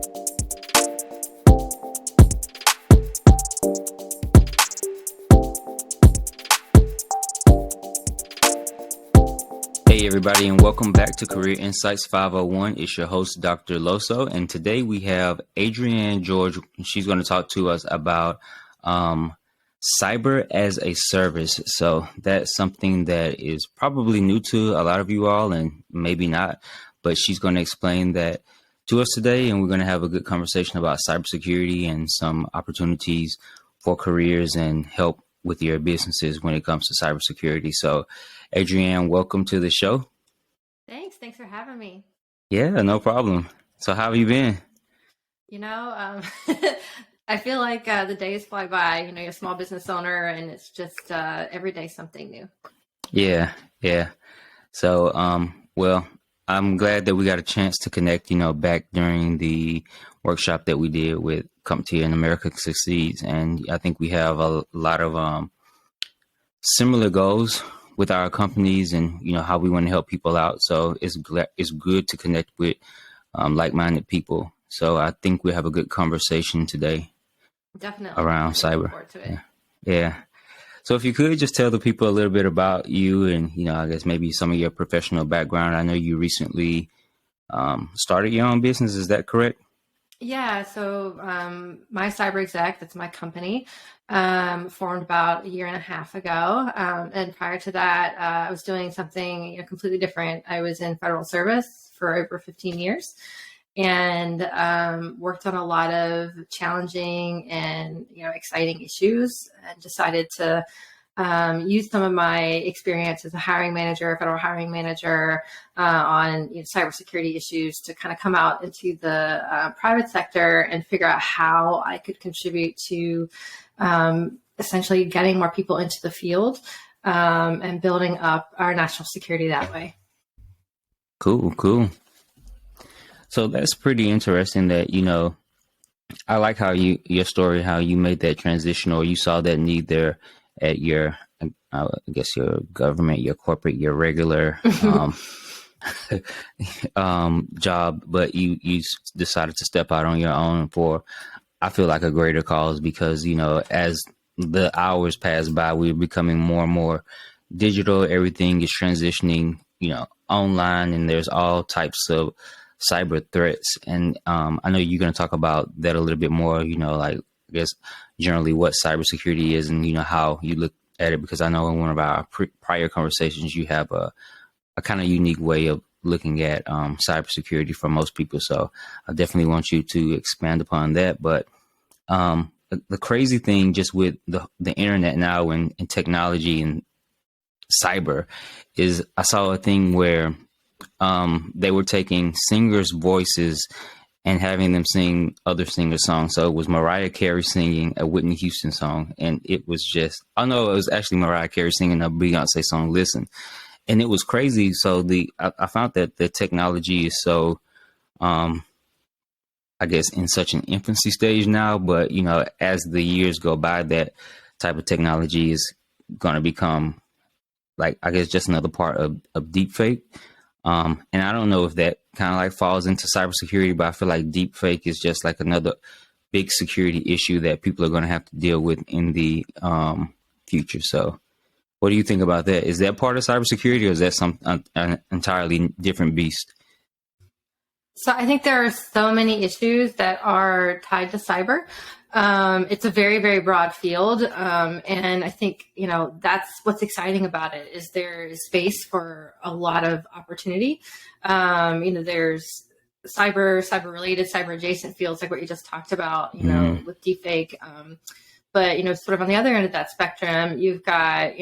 Hey everybody, and welcome back to Career Insights 501. It's your host, Dr. Loso, and today we have Adrianne George. She's going to talk to us about cyber as a service. So that's something that is probably new to a lot of you all, and maybe not, but she's going to explain that to us today, and we're going to have a good conversation about cybersecurity and some opportunities for careers and help with your businesses when it comes to cybersecurity. So Adrianne, welcome to the show. Thanks for having me. Yeah, no problem. So how have you been? I feel like the days fly by. You're a small business owner, and it's just every day something new. Yeah. So, well, I'm glad that we got a chance to connect, back during the workshop that we did with Come to You and America Succeeds. And I think we have a lot of similar goals with our companies and, how we want to help people out. So it's good to connect with like-minded people. So I think we have a good conversation today. Definitely. Around cyber. Look forward to it. Yeah. So if you could just tell the people a little bit about you and, I guess maybe some of your professional background. I know you recently started your own business. Is that correct? Yeah. So Mycyberexec, that's my company, formed about a year and a half ago. And prior to that, I was doing something completely different. I was in federal service for over 15 years and worked on a lot of challenging and exciting issues, and decided to use some of my experience as a federal hiring manager on cybersecurity issues to kind of come out into the private sector and figure out how I could contribute to essentially getting more people into the field and building up our national security that way. Cool. So that's pretty interesting that, I like how your story, how you made that transition, or you saw that need there at your, I guess, your government, your corporate, your regular job, but you decided to step out on your own for, I feel like, a greater cause, because, as the hours pass by, we're becoming more and more digital. Everything is transitioning, online, and there's all types of cyber threats. And I know you're going to talk about that a little bit more, like, I guess, generally what cybersecurity is and, how you look at it, because I know in one of our prior conversations, you have a kind of unique way of looking at cybersecurity for most people. So I definitely want you to expand upon that. But the crazy thing just with the internet now and technology and cyber is I saw a thing where they were taking singers' voices and having them sing other singers' songs. So it was Mariah Carey singing a Whitney Houston song, and it was just, it was actually Mariah Carey singing a Beyonce song, Listen. And it was crazy. So I found that the technology is so, I guess, in such an infancy stage now, but, as the years go by, that type of technology is going to become, like, I guess, just another part of deepfake. And I don't know if that kind of like falls into cybersecurity, but I feel like deepfake is just like another big security issue that people are going to have to deal with in the future. So what do you think about that? Is that part of cybersecurity, or is that an entirely different beast? So I think there are so many issues that are tied to cyber. It's a very, very broad field. And I think, that's what's exciting about it, is there is space for a lot of opportunity. There's cyber related, cyber adjacent fields, like what you just talked about, with deepfake. But, sort of on the other end of that spectrum, you've got,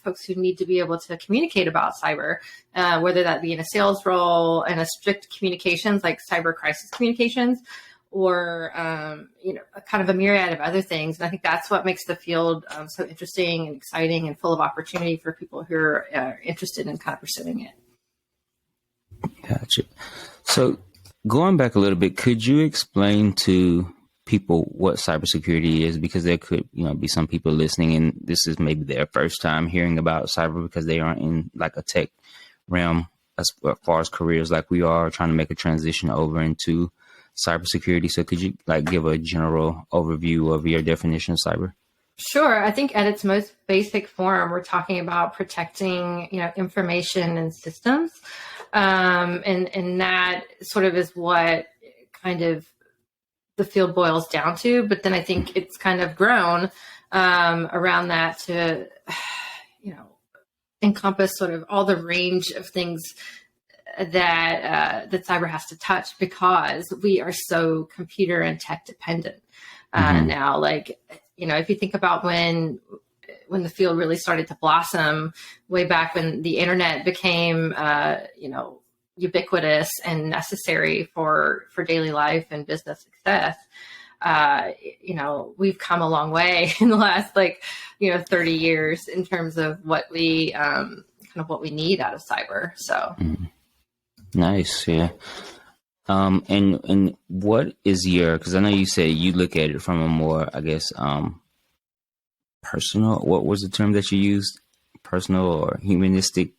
folks who need to be able to communicate about cyber, whether that be in a sales role and a strict communications, like cyber crisis communications, or, kind of a myriad of other things. And I think that's what makes the field so interesting and exciting and full of opportunity for people who are interested in kind of pursuing it. Gotcha. So going back a little bit, could you explain to people what cybersecurity is? Because there could, be some people listening and this is maybe their first time hearing about cyber because they aren't in like a tech realm as far as careers like we are, trying to make a transition over into cybersecurity. So could you like give a general overview of your definition of cyber? Sure. I think at its most basic form, we're talking about protecting, information and systems. And that sort of is what kind of the field boils down to. But then I think it's kind of grown around that to, encompass sort of all the range of things that cyber has to touch, because we are so computer and tech dependent now. Like, if you think about when the field really started to blossom, way back when the internet became, ubiquitous and necessary for daily life and business success, we've come a long way in the last 30 years in terms of what we what we need out of cyber. So nice, yeah. And what is your? Because I know you said you look at it from a more, I guess, personal. What was the term that you used? Personal or humanistic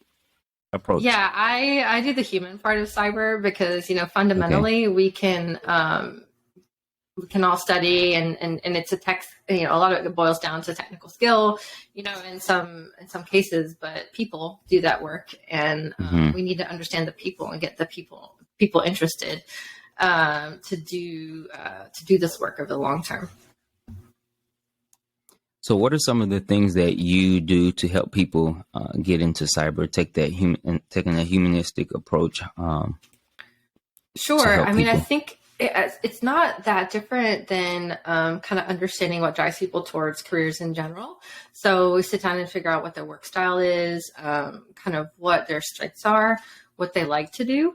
approach? Yeah, I do the human part of cyber because fundamentally we can all study and it's a text, a lot of it boils down to technical skill, in some cases, but people do that work, and we need to understand the people and get the people interested to do this work over the long term. So what are some of the things that you do to help people get into cyber, taking a humanistic approach? Sure. I mean, I think it's not that different than kind of understanding what drives people towards careers in general. So we sit down and figure out what their work style is, kind of what their strengths are, what they like to do,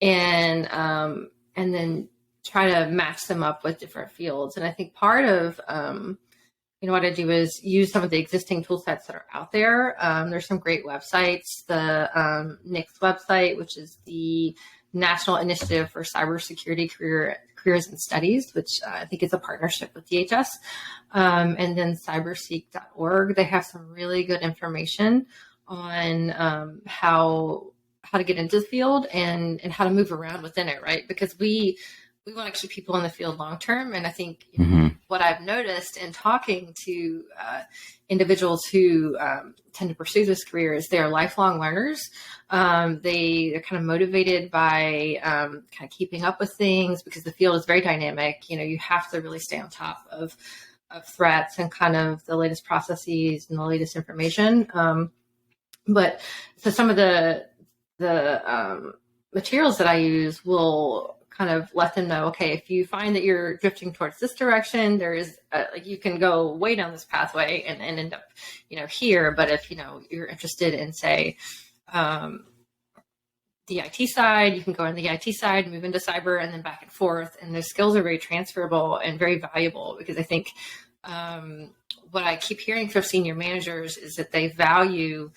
and then try to match them up with different fields. And I think part of what I do is use some of the existing tool sets that are out there. There's some great websites. The NICS website, which is the National Initiative for Cybersecurity Careers and Studies, which I think is a partnership with DHS, and then cyberseek.org. They have some really good information on how to get into the field and how to move around within it, right? Because we want to keep people in the field long term. And I think what I've noticed in talking to individuals who tend to pursue this career is they're lifelong learners. They're kind of motivated by kind of keeping up with things because the field is very dynamic. You have to really stay on top of threats and kind of the latest processes and the latest information. But so some of the materials that I use will kind of let them know, okay, if you find that you're drifting towards this direction, there is you can go way down this pathway and end up, here. But if, you're interested in, say, the IT side, you can go on the IT side, move into cyber, and then back and forth. And those skills are very transferable and very valuable, because I think what I keep hearing from senior managers is that they value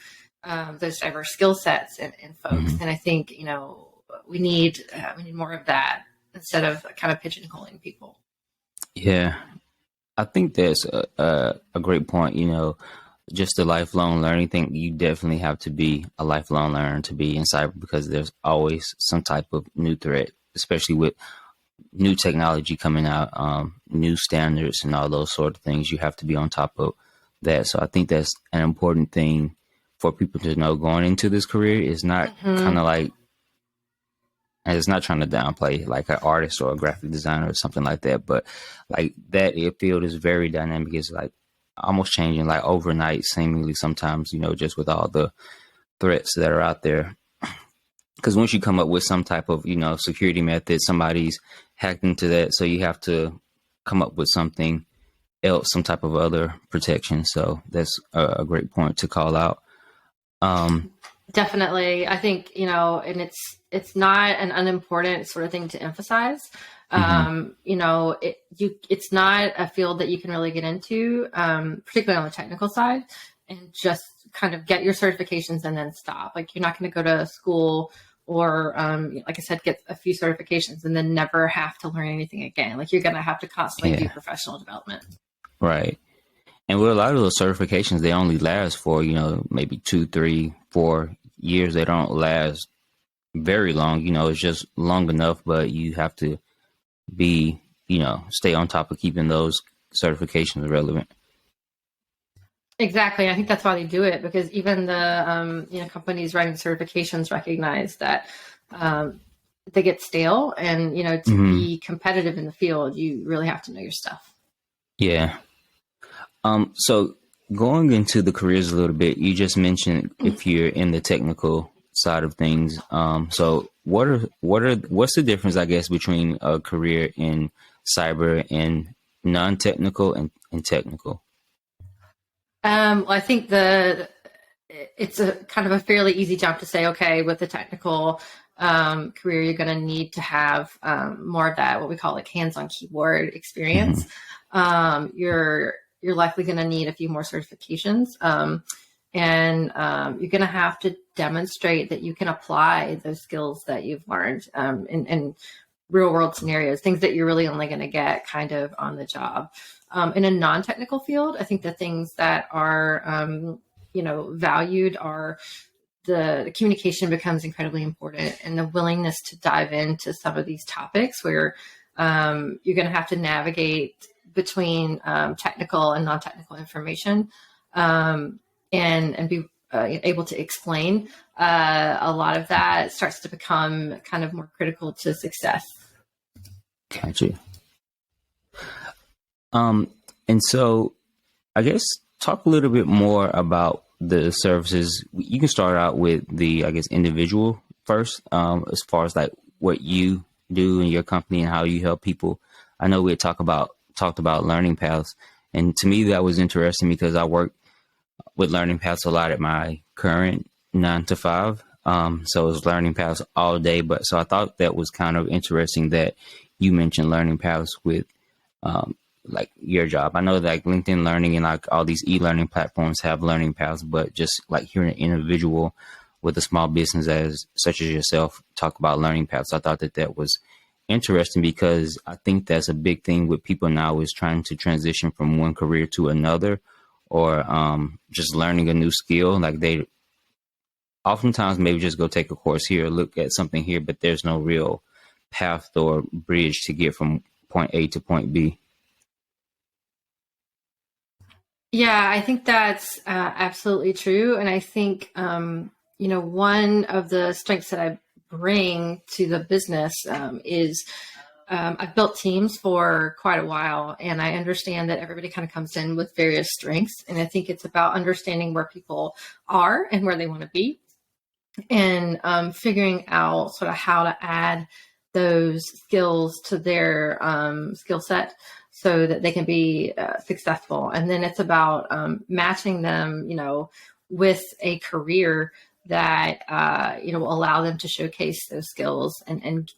those diverse skill sets in folks. And I think, we need more of that instead of kind of pigeonholing people. Yeah, I think that's a great point. Just the lifelong learning thing. You definitely have to be a lifelong learner to be in cyber, because there's always some type of new threat, especially with new technology coming out, new standards and all those sort of things. You have to be on top of that. So I think that's an important thing for people to know going into this career. Is not kind of like, and it's not trying to downplay like an artist or a graphic designer or something like that, but like that field is very dynamic. It's like almost changing like overnight, seemingly sometimes, just with all the threats that are out there. Because once you come up with some type of, security method, somebody's hacked into that. So you have to come up with something else, some type of other protection. So that's a great point to call out. Definitely. I think, and it's not an unimportant sort of thing to emphasize. It's not a field that you can really get into, particularly on the technical side, and just kind of get your certifications and then stop. Like, you're not going to go to school or, like I said, get a few certifications and then never have to learn anything again. Like, you're going to have to constantly do professional development. Right. And with a lot of those certifications, they only last for, maybe 2, 3, 4 years. They don't last very long. It's just long enough, but you have to be, stay on top of keeping those certifications relevant. Exactly. I think that's why they do it, because even the companies writing certifications recognize that they get stale, and to be competitive in the field, you really have to know your stuff. Yeah. So going into the careers a little bit, you just mentioned if you're in the technical side of things. So what's the difference, I guess, between a career in cyber and non-technical and technical? Well, I think it's a kind of a fairly easy jump to say, okay, with the technical career, you're going to need to have more of that, what we call like hands-on keyboard experience. You're likely going to need a few more certifications, and you're going to have to demonstrate that you can apply those skills that you've learned in real world scenarios, things that you're really only going to get kind of on the job. In a non-technical field, I think the things that are valued are the communication becomes incredibly important, and the willingness to dive into some of these topics where you're going to have to navigate between technical and non-technical information, and be able to explain. A lot of that starts to become kind of more critical to success. Gotcha. And so I guess talk a little bit more about the services. You can start out with the, I guess, individual first, as far as like what you do in your company and how you help people. I know we had talked about learning paths, and to me that was interesting because I work with learning paths a lot at my current 9 to 5. So it was learning paths all day, but so I thought that was kind of interesting that you mentioned learning paths with like your job. I know that like LinkedIn Learning and like all these e-learning platforms have learning paths, but just like hearing an individual with a small business such as yourself talk about learning paths, I thought that was interesting because I think that's a big thing with people now is trying to transition from one career to another, or just learning a new skill. Like they oftentimes maybe just go take a course here, look at something here, but there's no real path or bridge to get from point A to point B. Yeah, I think that's absolutely true. And I think, one of the strengths that I bring to the business is I've built teams for quite a while, and I understand that everybody kind of comes in with various strengths. And I think it's about understanding where people are and where they want to be, and figuring out sort of how to add those skills to their skill set so that they can be successful. And then it's about matching them, with a career that will allow them to showcase those skills, and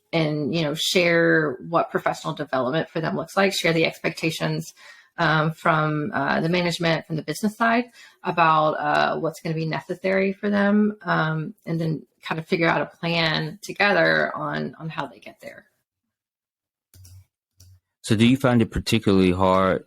share what professional development for them looks like, share the expectations from the management, from the business side, about what's going to be necessary for them, and then kind of figure out a plan together on how they get there. So do you find it particularly hard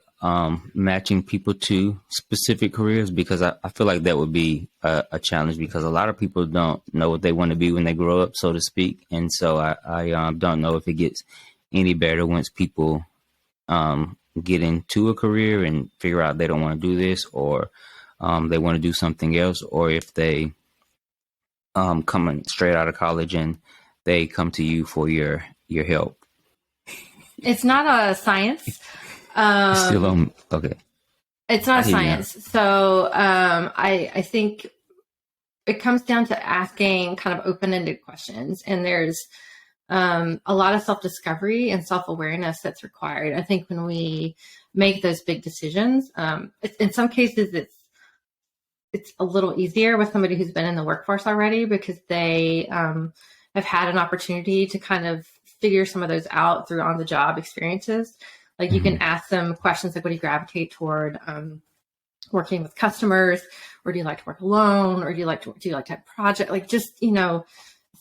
matching people to specific careers? Because I feel like that would be a challenge because a lot of people don't know what they want to be when they grow up, so to speak. And so I don't know if it gets any better once people get into a career and figure out they don't want to do this, or they want to do something else, or if they coming straight out of college and they come to you for your help. It's not a science. Still on. Okay. It's not a science. So I think it comes down to asking kind of open-ended questions, and there's a lot of self-discovery and self-awareness that's required. I think when we make those big decisions, in some cases it's a little easier with somebody who's been in the workforce already because they have had an opportunity to kind of figure some of those out through on-the-job experiences. Like you can ask them questions like, what do you gravitate toward working with customers, or do you like to work alone, or do you like to have project, like just,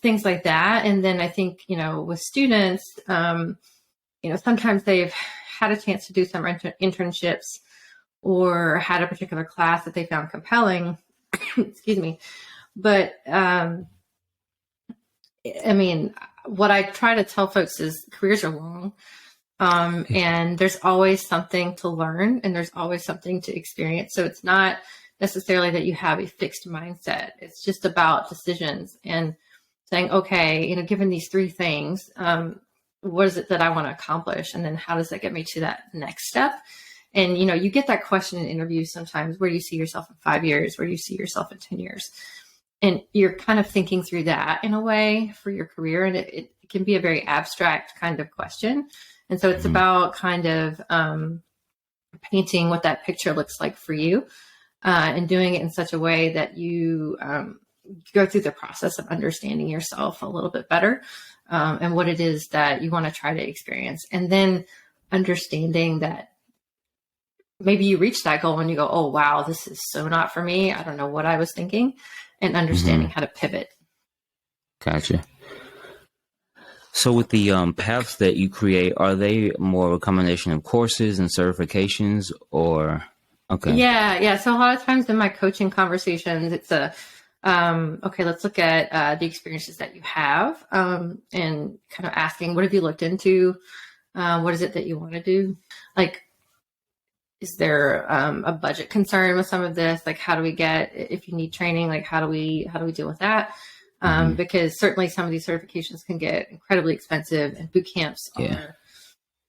things like that. And then I think, with students, sometimes they've had a chance to do some internships or had a particular class that they found compelling. Excuse me. But, what I try to tell folks is careers are long. And there's always something to learn and there's always something to experience. So it's not necessarily that you have a fixed mindset. It's just about decisions and saying, okay, given these three things, what is it that I want to accomplish? And then how does that get me to that next step? And, you get that question in interviews sometimes, where do you see yourself in 5 years? Where do you see yourself in 10 years? And you're kind of thinking through that in a way for your career. And it can be a very abstract kind of question. And so it's about kind of painting what that picture looks like for you and doing it in such a way that you go through the process of understanding yourself a little bit better and what it is that you want to try to experience. And then understanding that maybe you reach that goal and you go, oh, wow, this is so not for me. I don't know what I was thinking, and understanding how to pivot. Gotcha. So with the paths that you create, are they more of a combination of courses and certifications, or? Okay. Yeah. So a lot of times in my coaching conversations, it's okay, let's look at the experiences that you have and kind of asking, what have you looked into? What is it that you want to do? Like, is there a budget concern with some of this? Like, how do we get, if you need training, like how do we deal with that? Because certainly some of these certifications can get incredibly expensive, and boot camps are,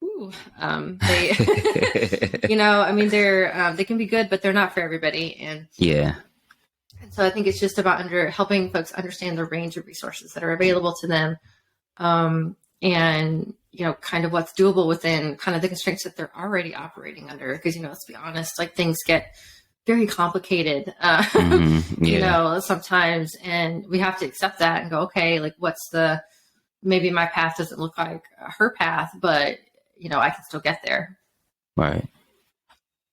they, they can be good, but they're not for everybody. And so I think it's just about helping folks understand the range of resources that are available to them. And, kind of what's doable within kind of the constraints that they're already operating under. Because, let's be honest, like things get very complicated, sometimes, and we have to accept that and go, okay, like maybe my path doesn't look like her path, but, I can still get there. Right.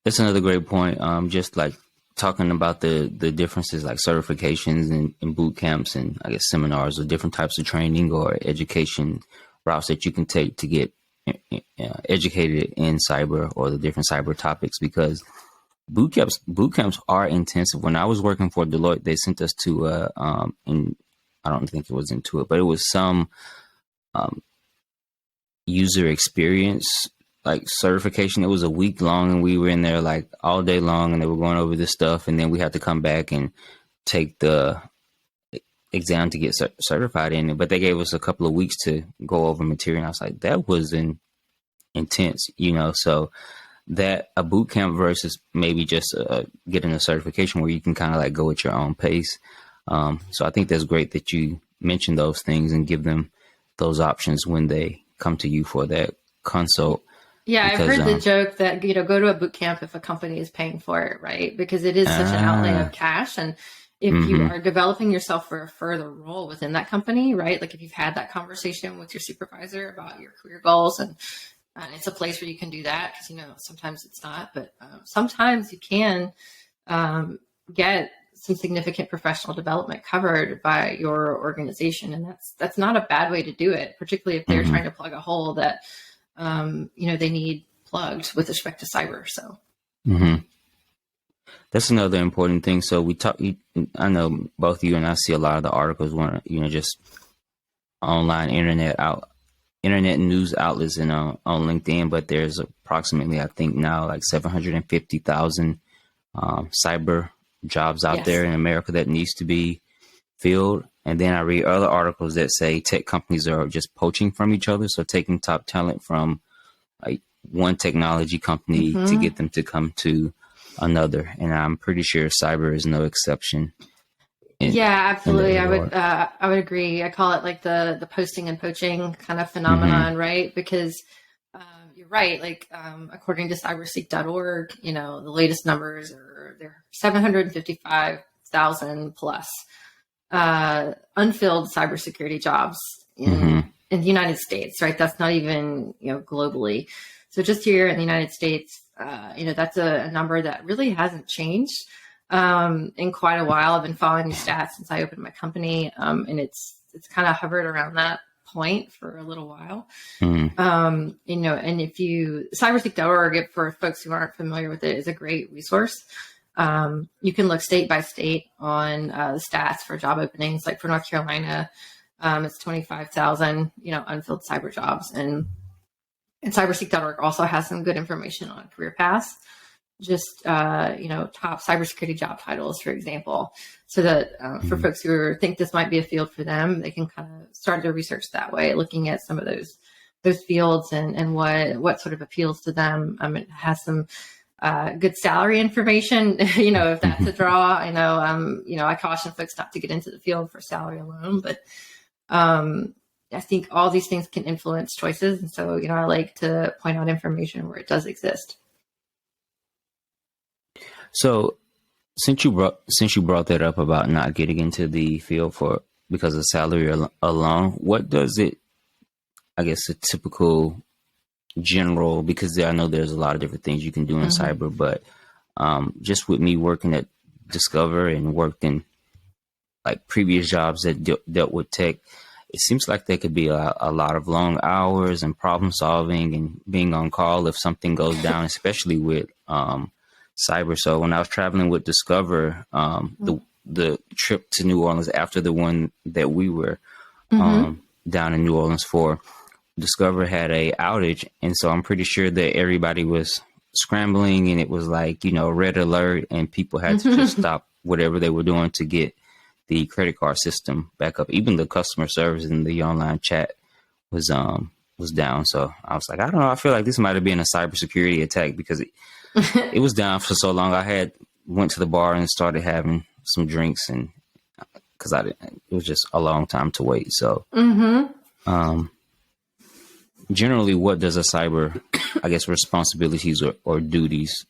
That's another great point. Just like talking about the differences, like certifications and boot camps and I guess seminars or different types of training or education routes that you can take to get educated in cyber or the different cyber topics, because boot camps are intensive. When I was working for Deloitte, they sent us to and I don't think it was Intuit, but it was some user experience like certification. It was a week long, and we were in there like all day long, and they were going over this stuff, and then we had to come back and take the exam to get certified in it. But they gave us a couple of weeks to go over material, and I was like, that was intense, so that a boot camp versus maybe just getting a certification where you can kind of like go at your own pace. So I think that's great that you mention those things and give them those options when they come to you for that consult. Yeah, because, I've heard the joke that, go to a boot camp if a company is paying for it, right? Because it is such an outlay of cash. And if you are developing yourself for a further role within that company, right? Like if you've had that conversation with your supervisor about your career goals, and it's a place where you can do that, because, sometimes it's not, but sometimes you can get some significant professional development covered by your organization. And that's not a bad way to do it, particularly if they're trying to plug a hole that, they need plugged with respect to cyber. So that's another important thing. So I know both you and I see a lot of the articles when, just online internet news outlets and on LinkedIn, but there's approximately, I think now, like 750,000 cyber jobs out there in America that needs to be filled. And then I read other articles that say tech companies are just poaching from each other. So taking top talent from like one technology company to get them to come to another. And I'm pretty sure cyber is no exception. Yeah, absolutely. I would agree. I call it like the posting and poaching kind of phenomenon, right? Because you're right. Like according to cybersecurity.org, the latest numbers are there 755,000 plus unfilled cybersecurity jobs in the United States, right? That's not even globally. So just here in the United States, that's a number that really hasn't changed in quite a while. I've been following these stats since I opened my company, and it's kind of hovered around that point for a little while. And if cybersecurity.org, for folks who aren't familiar with it, is a great resource. You can look state by state on the stats for job openings. Like for North Carolina, it's 25,000, unfilled cyber jobs. And And cyberseek.org also has some good information on career paths, just top cybersecurity job titles, for example, so that for folks who think this might be a field for them, they can kind of start their research that way, looking at some of those fields and what sort of appeals to them. It has some good salary information, if that's a draw. I know, I caution folks not to get into the field for salary alone, but I think all these things can influence choices. And so, I like to point out information where it does exist. So since you brought that up about not getting into the field because of salary alone, what does it, I guess, a typical general, because I know there's a lot of different things you can do in cyber, but just with me working at Discover and worked in like previous jobs that dealt with tech, it seems like there could be a lot of long hours and problem solving and being on call if something goes down, especially with cyber. So when I was traveling with Discover, the trip to New Orleans after the one that we were down in New Orleans for, Discover had a outage. And so I'm pretty sure that everybody was scrambling and it was like, red alert, and people had to just stop whatever they were doing to get the credit card system back up. Even the customer service in the online chat was down. So I was like, I don't know. I feel like this might have been a cybersecurity attack because it was down for so long. I went to the bar and started having some drinks, and because it was just a long time to wait. So, generally, what does a cyber, I guess, responsibilities or duties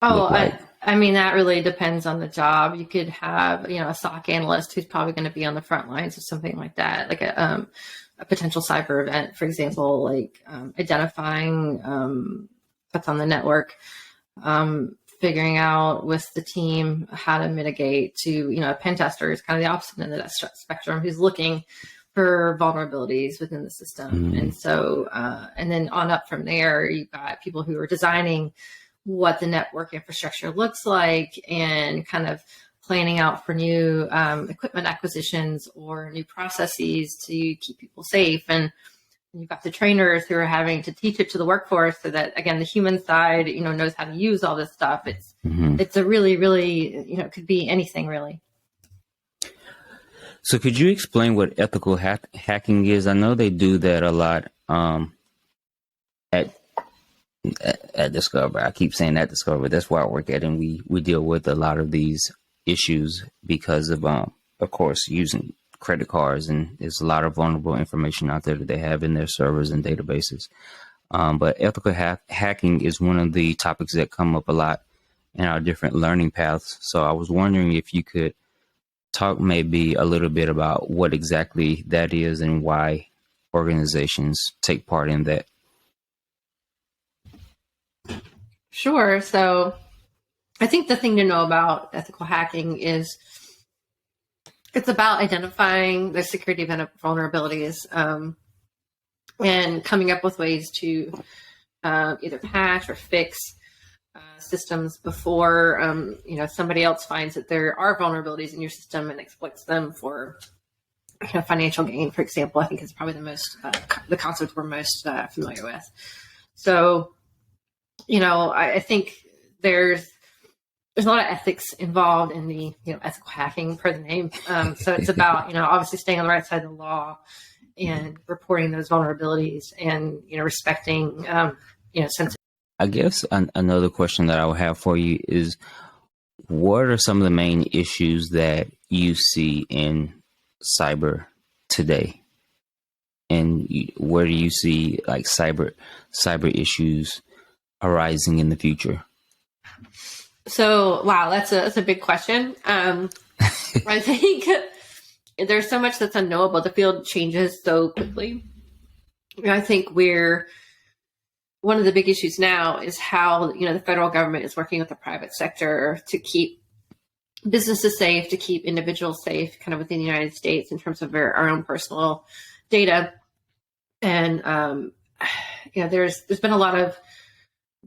look like? That really depends on the job. You could have, a SOC analyst who's probably going to be on the front lines of something like that, like a potential cyber event, for example, like identifying what's on the network, figuring out with the team how to mitigate. To, a pen tester is kind of the opposite end of that spectrum, who's looking for vulnerabilities within the system. And so, and then on up from there, you've got people who are designing what the network infrastructure looks like and kind of planning out for new equipment acquisitions or new processes to keep people safe. And you've got the trainers who are having to teach it to the workforce so that, again, the human side, knows how to use all this stuff. It's a really, really, it could be anything really. So could you explain what ethical hacking is? I know they do that a lot at Discover. I keep saying at Discover. That's where I work at, and we deal with a lot of these issues because of course, using credit cards, and there's a lot of vulnerable information out there that they have in their servers and databases. But ethical hacking is one of the topics that come up a lot in our different learning paths. So I was wondering if you could talk maybe a little bit about what exactly that is and why organizations take part in that. Sure. So I think the thing to know about ethical hacking is it's about identifying the security vulnerabilities and coming up with ways to either patch or fix systems before somebody else finds that there are vulnerabilities in your system and exploits them for financial gain, for example. I think is probably the concept we're most familiar with. So I think there's a lot of ethics involved in the ethical hacking per the name. So it's about obviously staying on the right side of the law and reporting those vulnerabilities and respecting sensitive. I guess another question that I would have for you is, what are some of the main issues that you see in cyber today, and where do you see like cyber issues arising in the future? So, wow, that's a big question. I think there's so much that's unknowable. The field changes so quickly. I think one of the big issues now is how, the federal government is working with the private sector to keep businesses safe, to keep individuals safe kind of within the United States in terms of our own personal data. And, there's been a lot of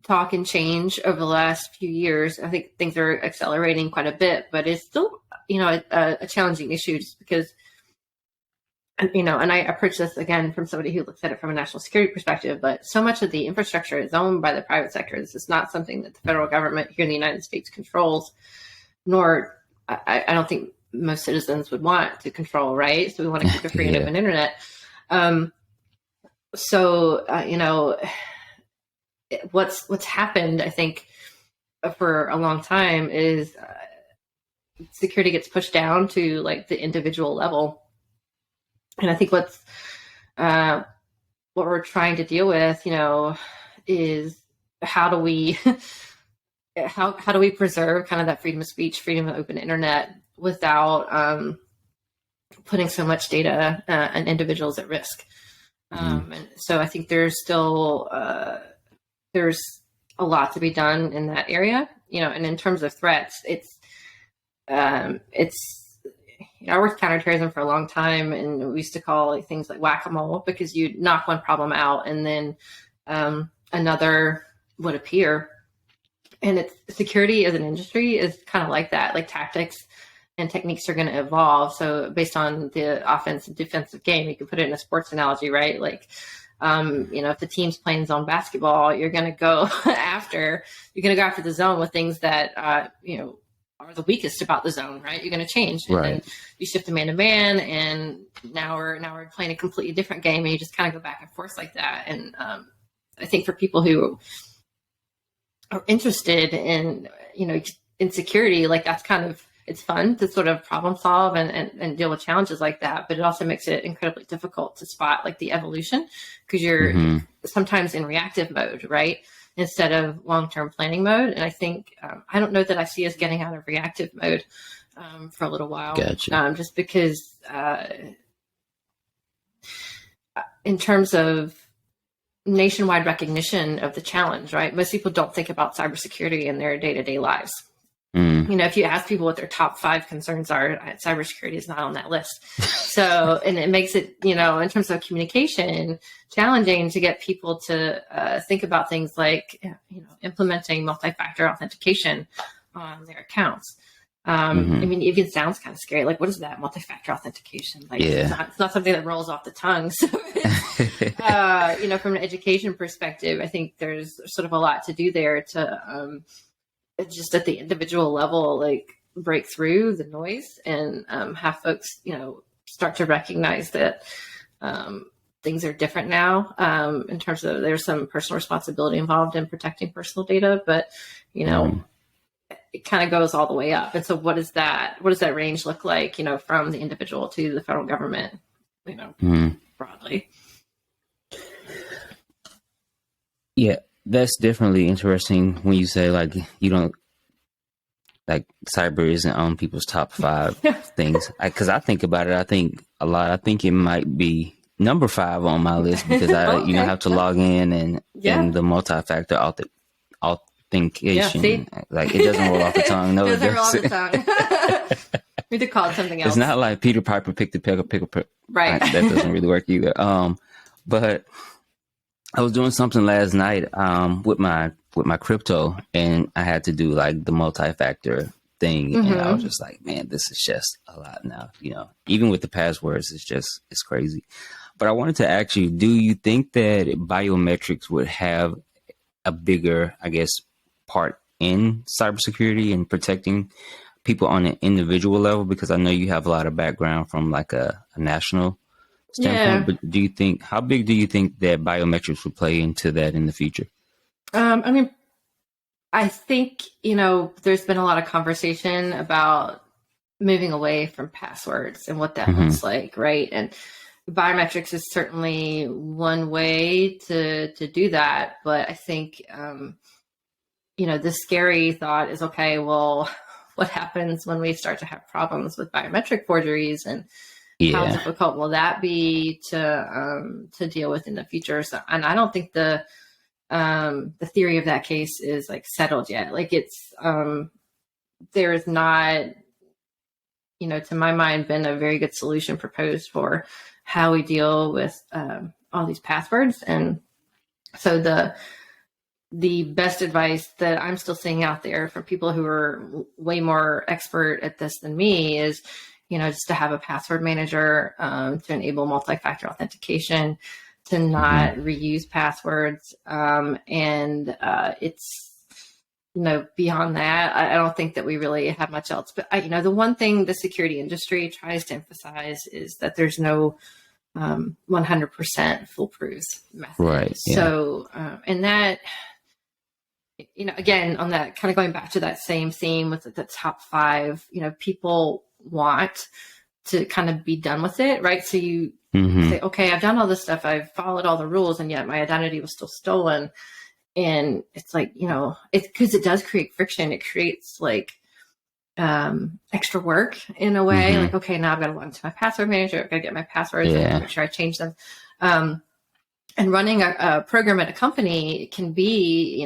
talk and change over the last few years. I think things are accelerating quite a bit, but it's still, a challenging issue just because and I approach this again from somebody who looks at it from a national security perspective, but so much of the infrastructure is owned by the private sector. This is not something that the federal government here in the United States controls, nor I don't think most citizens would want to control, right? So we want to keep a free and open internet. What's happened, I think, for a long time is security gets pushed down to like the individual level. And I think what we're trying to deal with, is how do we preserve kind of that freedom of speech, freedom of open internet without putting so much data and individuals at risk. And so I think there's still there's a lot to be done in that area, and in terms of threats, I worked counterterrorism for a long time, and we used to call things like whack-a-mole because you knock one problem out and then another would appear. And security as an industry is kind of like that. Like tactics and techniques are going to evolve. So based on the offensive defensive game, you can put it in a sports analogy, right? Like, if the team's playing zone basketball, you're going to go after the zone with things that, are the weakest about the zone, right? You're going to change. And then you shift to man to man, and now we're playing a completely different game, and you just kind of go back and forth like that. And I think for people who are interested in, in security, like that's kind of, it's fun to sort of problem solve and deal with challenges like that, but it also makes it incredibly difficult to spot like the evolution because you're sometimes in reactive mode, right? Instead of long-term planning mode. And I think, I don't know that I see us getting out of reactive mode for a little while. Gotcha. Just because in terms of nationwide recognition of the challenge, right? Most people don't think about cybersecurity in their day-to-day lives. If you ask people what their top 5 concerns are, cybersecurity is not on that list. So, and it makes it, in terms of communication, challenging to get people to think about things like, implementing multi-factor authentication on their accounts. I mean, it even sounds kind of scary. Like, what is that multi-factor authentication? Like, it's not something that rolls off the tongue. So, from an education perspective, I think there's sort of a lot to do there to, just at the individual level, like break through the noise and have folks, start to recognize that things are different now in terms of there's some personal responsibility involved in protecting personal data, but, it kind of goes all the way up. And so what does that range look like, from the individual to the federal government, broadly? Yeah. That's definitely interesting when you say like you don't like cyber isn't on people's top 5 things. Because I think about it, I think a lot. I think it might be number 5 on my list because I have to log in and the multi-factor authentication. Like it doesn't roll off the tongue. No, it doesn't roll off the tongue. We need to call it something else. It's not like Peter Piper picked the pickle. Right. That doesn't really work either. But I was doing something last night with my crypto, and I had to do like the multi-factor thing, and I was just like, man, this is just a lot now. Even with the passwords, it's crazy. But I wanted to ask you, do you think that biometrics would have a bigger, I guess, part in cybersecurity and protecting people on an individual level? Because I know you have a lot of background from like a national standpoint, but do you think, how big do you think that biometrics will play into that in the future? I mean, I think, there's been a lot of conversation about moving away from passwords and what that looks like, right? And biometrics is certainly one way to do that. But I think, the scary thought is, okay, well, what happens when we start to have problems with biometric forgeries, and how difficult will that be to deal with in the future? So, and I don't think the theory of that case is like settled yet. Like it's there is not, to my mind, been a very good solution proposed for how we deal with all these passwords. And so the best advice that I'm still seeing out there from people who are way more expert at this than me is, just to have a password manager, to enable multi-factor authentication, to not reuse passwords. And it's, beyond that, I don't think that we really have much else. But the one thing the security industry tries to emphasize is that there's no 100% foolproof method. Right. Yeah. So, and that, again, on that, kind of going back to that same theme with the top 5, people want to kind of be done with it, right? So you say, okay, I've done all this stuff, I've followed all the rules, and yet my identity was still stolen. And it's like, it's because it does create friction. It creates like extra work in a way. Like, okay, now I've got to log into my password manager. I've got to get my passwords and make sure I change them. And running a program at a company can be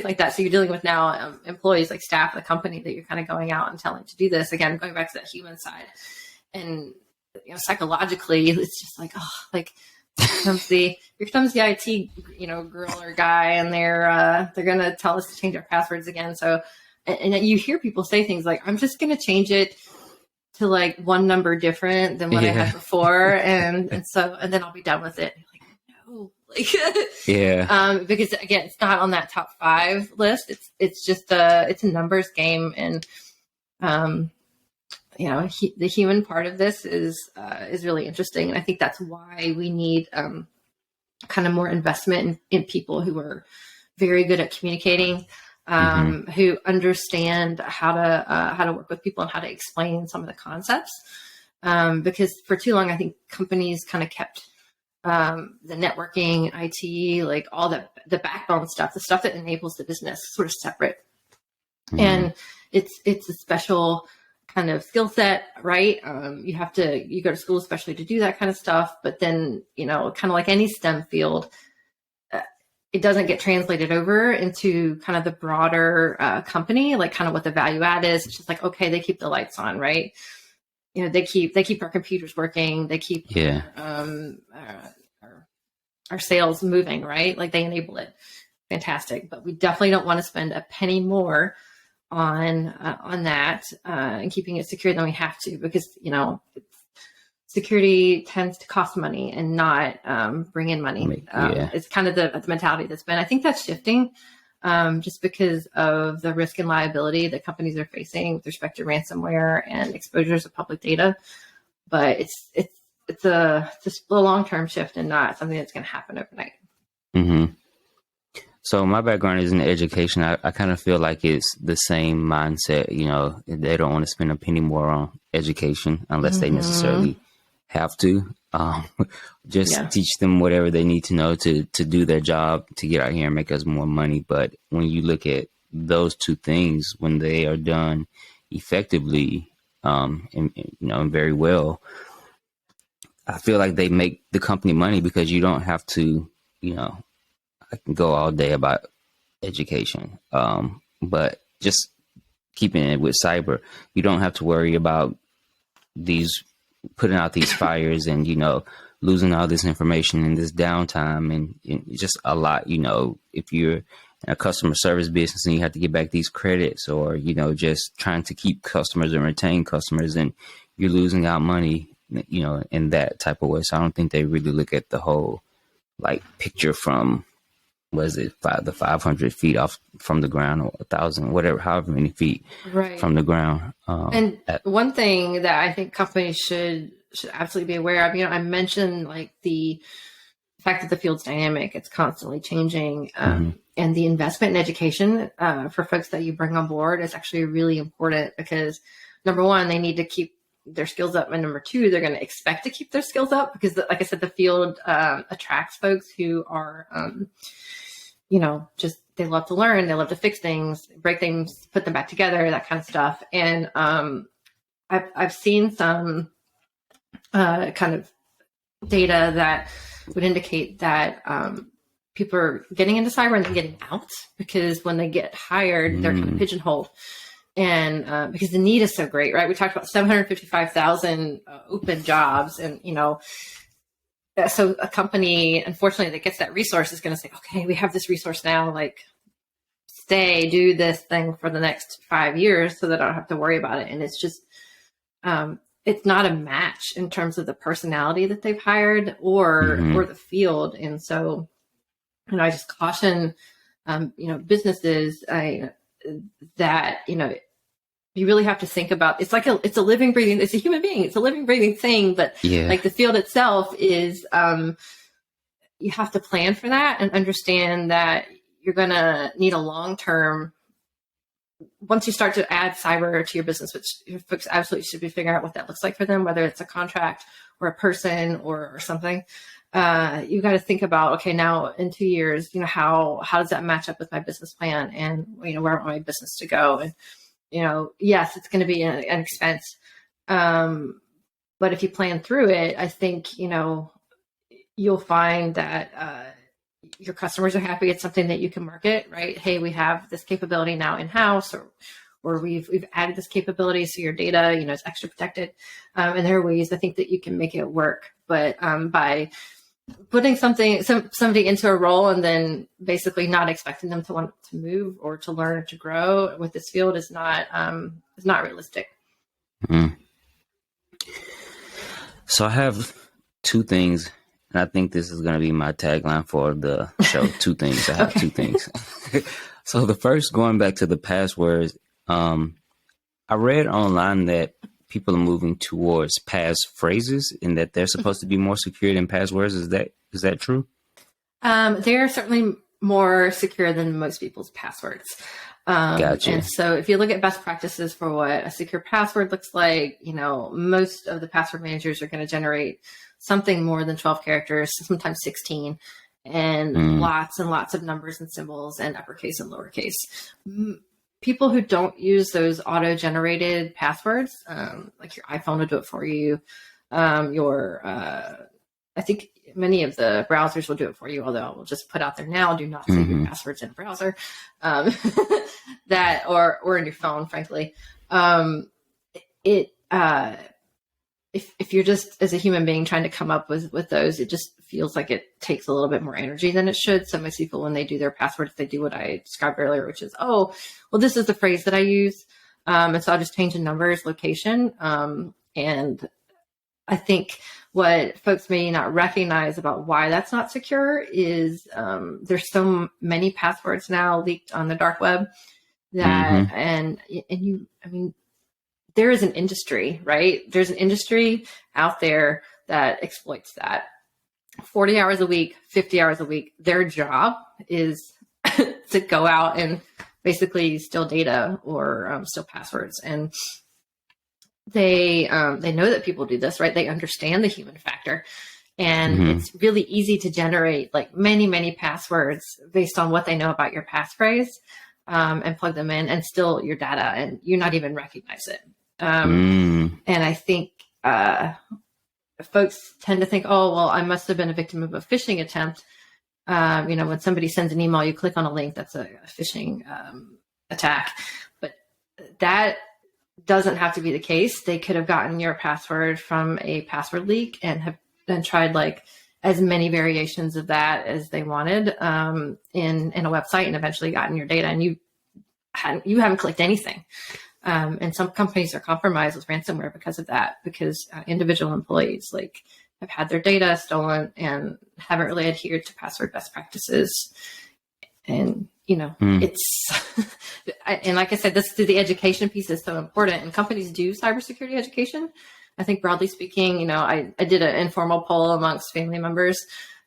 like that. So you're dealing with now employees, like staff of the company, that you're kind of going out and telling to do this. Again, going back to that human side. And psychologically, it's just like, oh, like here comes the IT girl or guy, and they're gonna tell us to change our passwords again. So, and you hear people say things like, I'm just gonna change it to like one number different than what I had before, and then I'll be done with it. Like, because again, it's not on that top 5 list. It's just it's a numbers game, and the human part of this is really interesting, and I think that's why we need kind of more investment in people who are very good at communicating, who understand how to work with people and how to explain some of the concepts, because for too long, I think companies kind of kept the networking, IT, like all the backbone stuff, the stuff that enables the business, sort of separate. And it's a special kind of skill set, right? You go to school especially to do that kind of stuff, but then, kind of like any STEM field, it doesn't get translated over into kind of the broader company, like kind of what the value add is. It's just like, okay, they keep the lights on, right? They keep our computers working. They keep our sales moving, right? Like they enable it. Fantastic. But we definitely don't want to spend a penny more on that and keeping it secure than we have to, because security tends to cost money and not bring in money. It's kind of the mentality that's been. I think that's shifting, just because of the risk and liability that companies are facing with respect to ransomware and exposures of public data. But it's a long-term shift and not something that's going to happen overnight. So my background is in education. I kind of feel like it's the same mindset. They don't want to spend a penny more on education unless they necessarily have to. Just teach them whatever they need to know to do their job, to get out here and make us more money. But when you look at those two things, when they are done effectively, and very well, I feel like they make the company money, because you don't have to, I can go all day about education. But just keeping it with cyber, you don't have to worry about putting out these fires and, losing all this information in this downtime, and just a lot, if you're in a customer service business and you have to get back these credits, or, just trying to keep customers and retain customers, and you're losing out money, in that type of way. So I don't think they really look at the whole picture from, the 500 feet off from the ground, or 1,000, whatever, however many feet from the ground. And one thing that I think companies should absolutely be aware of, I mentioned the fact that the field's dynamic, it's constantly changing, and the investment in education for folks that you bring on board is actually really important, because number one, they need to keep their skills up, and number two, they're going to expect to keep their skills up, because like I said, the field attracts folks who are just, they love to learn, they love to fix things, break things, put them back together, that kind of stuff. And I've seen some kind of data that would indicate that people are getting into cyber and then getting out, because when they get hired, they're kind of pigeonholed. And because the need is so great, right? We talked about 755,000 open jobs, and so a company, unfortunately, that gets that resource is going to say, okay, we have this resource now, do this thing for the next 5 years so that I don't have to worry about it. And it's just, it's not a match in terms of the personality that they've hired or the field. And so, I just caution, businesses that, you really have to think about, it's a living, breathing, it's a human being, it's a living, breathing thing, but like the field itself is, you have to plan for that and understand that you're going to need a long-term, once you start to add cyber to your business, which folks absolutely should be figuring out what that looks like for them, whether it's a contract or a person or something, you got to think about, okay, now in 2 years, how does that match up with my business plan, and where I want my business to go? And yes, it's going to be an expense. But if you plan through it, I think, you'll find that your customers are happy. It's something that you can market, right? Hey, we have this capability now in-house, or we've added this capability, so your data, is extra protected. And there are ways I think that you can make it work. But by putting somebody into a role and then basically not expecting them to want to move or to learn or to grow with this field is not realistic. Mm. So I have two things, and I think this is going to be my tagline for the show. Two things. I have two things. So the first, going back to the passwords, I read online that people are moving towards passphrases and that they're supposed to be more secure than passwords. Is that true? They're certainly more secure than most people's passwords. Gotcha. And so if you look at best practices for what a secure password looks like, most of the password managers are going to generate something more than 12 characters, sometimes 16, and lots of numbers and symbols and uppercase and lowercase. People who don't use those auto-generated passwords, like your iPhone will do it for you. I think many of the browsers will do it for you, although I will just put out there now, do not save your passwords in a browser, that or in your phone, frankly. If you're just, as a human being, trying to come up with those, it just feels like it takes a little bit more energy than it should. So most people, when they do their passwords, they do what I described earlier, which is, oh, well, this is the phrase that I use. And so I'll just change the numbers, location. And I think what folks may not recognize about why that's not secure is there's so many passwords now leaked on the dark web that, and there is an industry, right? There's an industry out there that exploits that. 40 hours a week, 50 hours a week, their job is to go out and basically steal data or steal passwords. And they know that people do this, right? They understand the human factor. And it's really easy to generate like many passwords based on what they know about your passphrase, and plug them in and steal your data, and you not even recognize it. And I think folks tend to think, oh, well, I must have been a victim of a phishing attempt. When somebody sends an email, you click on a link, that's a phishing attack. But that doesn't have to be the case. They could have gotten your password from a password leak and have then tried like as many variations of that as they wanted in a website, and eventually gotten your data, and you haven't clicked anything. And some companies are compromised with ransomware because of that, because individual employees have had their data stolen and haven't really adhered to password best practices. And, it's, and like I said, the education piece is so important, and companies do cybersecurity education. I think broadly speaking, I did an informal poll amongst family members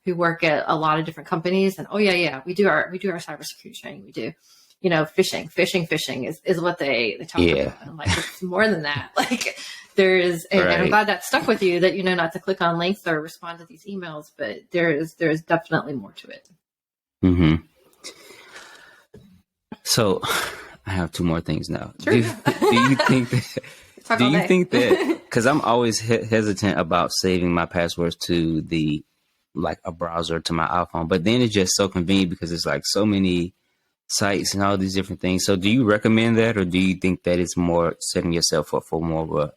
who work at a lot of different companies, and we do our cybersecurity training. We do. Phishing is what they talk about. And I'm like, it's more than that. Like there is, and I'm glad that stuck with you, that not to click on links or respond to these emails, but there is definitely more to it. So I have two more things now. Sure. Do you think that, because I'm always hesitant about saving my passwords to a browser to my iPhone, but then it's just so convenient because it's like so many sites and all these different things. So do you recommend that, or do you think that it's more setting yourself up for more of a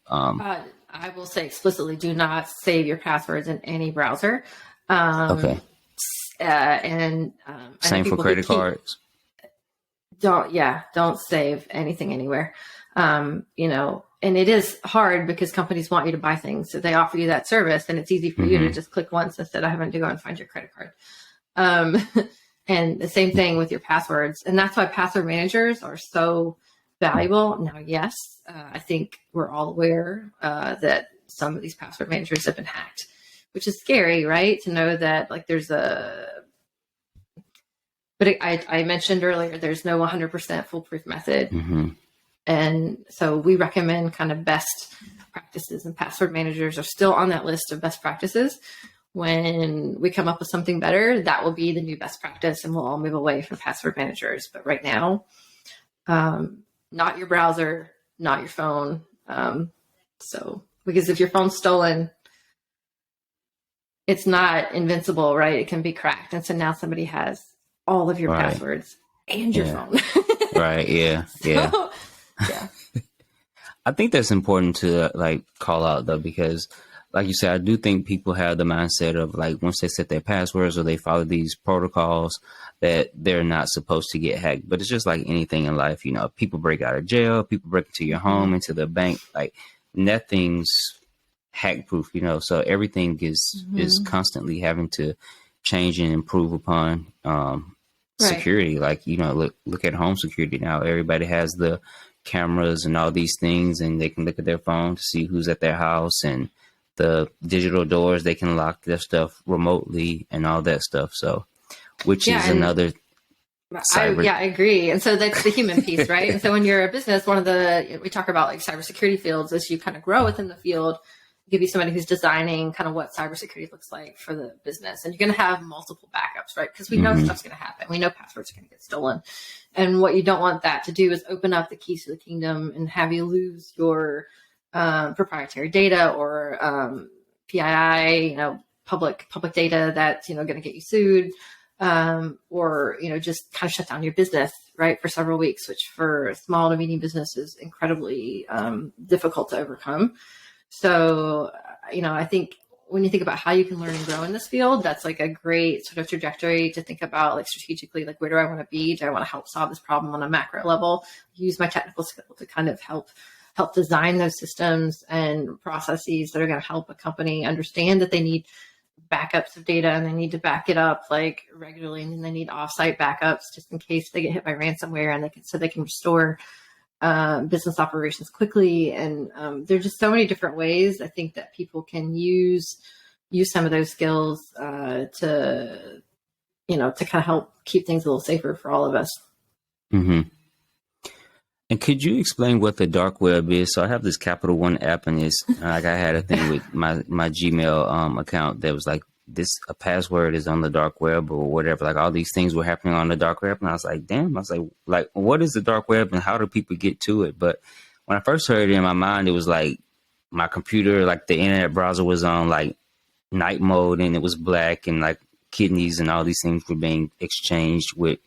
I will say explicitly, do not save your passwords in any browser. Okay. And same for credit cards. Don't save anything anywhere. You know, and it is hard because companies want you to buy things. So they offer you that service, and it's easy for you to just click once instead of having to go and find your credit card. And the same thing with your passwords. And that's why password managers are so valuable. Now, yes, I think we're all aware that some of these password managers have been hacked, which is scary, right? To know that like there's but I mentioned earlier, there's no 100% foolproof method. And so we recommend kind of best practices, and password managers are still on that list of best practices. When we come up with something better, that will be the new best practice, and we'll all move away from password managers. But right now, not your browser, not your phone. So, because if your phone's stolen, it's not invincible, right? It can be cracked. And so now somebody has all of your passwords and your phone. Right. Yeah. So, yeah. I think that's important to like call out though, because like you said, I do think people have the mindset of like, once they set their passwords or they follow these protocols, that they're not supposed to get hacked. But it's just like anything in life, you know, people break out of jail, people break into your home, into the bank, like nothing's hack proof, you know, so everything is constantly having to change and improve upon security. Like, you know, look at home security now. Everybody has the cameras and all these things, and they can look at their phone to see who's at their house, and the digital doors, they can lock their stuff remotely and all that stuff. So, which is another cyber. I agree. And so that's the human piece, right? And so when you're a business, one of the, we talk about like cybersecurity fields, as you kind of grow within the field, give you somebody who's designing kind of what cybersecurity looks like for the business. And you're going to have multiple backups, right? Because we know stuff's going to happen. We know passwords are going to get stolen. And what you don't want that to do is open up the keys to the kingdom and have you lose your proprietary data or PII, you know, public data that's, you know, going to get you sued, or, you know, just kind of shut down your business, right, for several weeks, which for small to medium business is incredibly difficult to overcome. So, you know, I think when you think about how you can learn and grow in this field, that's like a great sort of trajectory to think about, like strategically, like where do I want to be? Do I want to help solve this problem on a macro level? Use my technical skill to kind of help design those systems and processes that are going to help a company understand that they need backups of data and they need to back it up like regularly, and then they need offsite backups just in case they get hit by ransomware, and they can restore business operations quickly. And there's just so many different ways I think that people can use some of those skills to, you know, to kind of help keep things a little safer for all of us. And could you explain what the dark web is? So I have this Capital One app, and it's like I had a thing with my Gmail account that was like, a password is on the dark web or whatever. Like all these things were happening on the dark web, and I was like, damn. I was like, what is the dark web and how do people get to it? But when I first heard it, in my mind, it was like my computer, like the internet browser was on like night mode, and it was black, and like kidneys and all these things were being exchanged with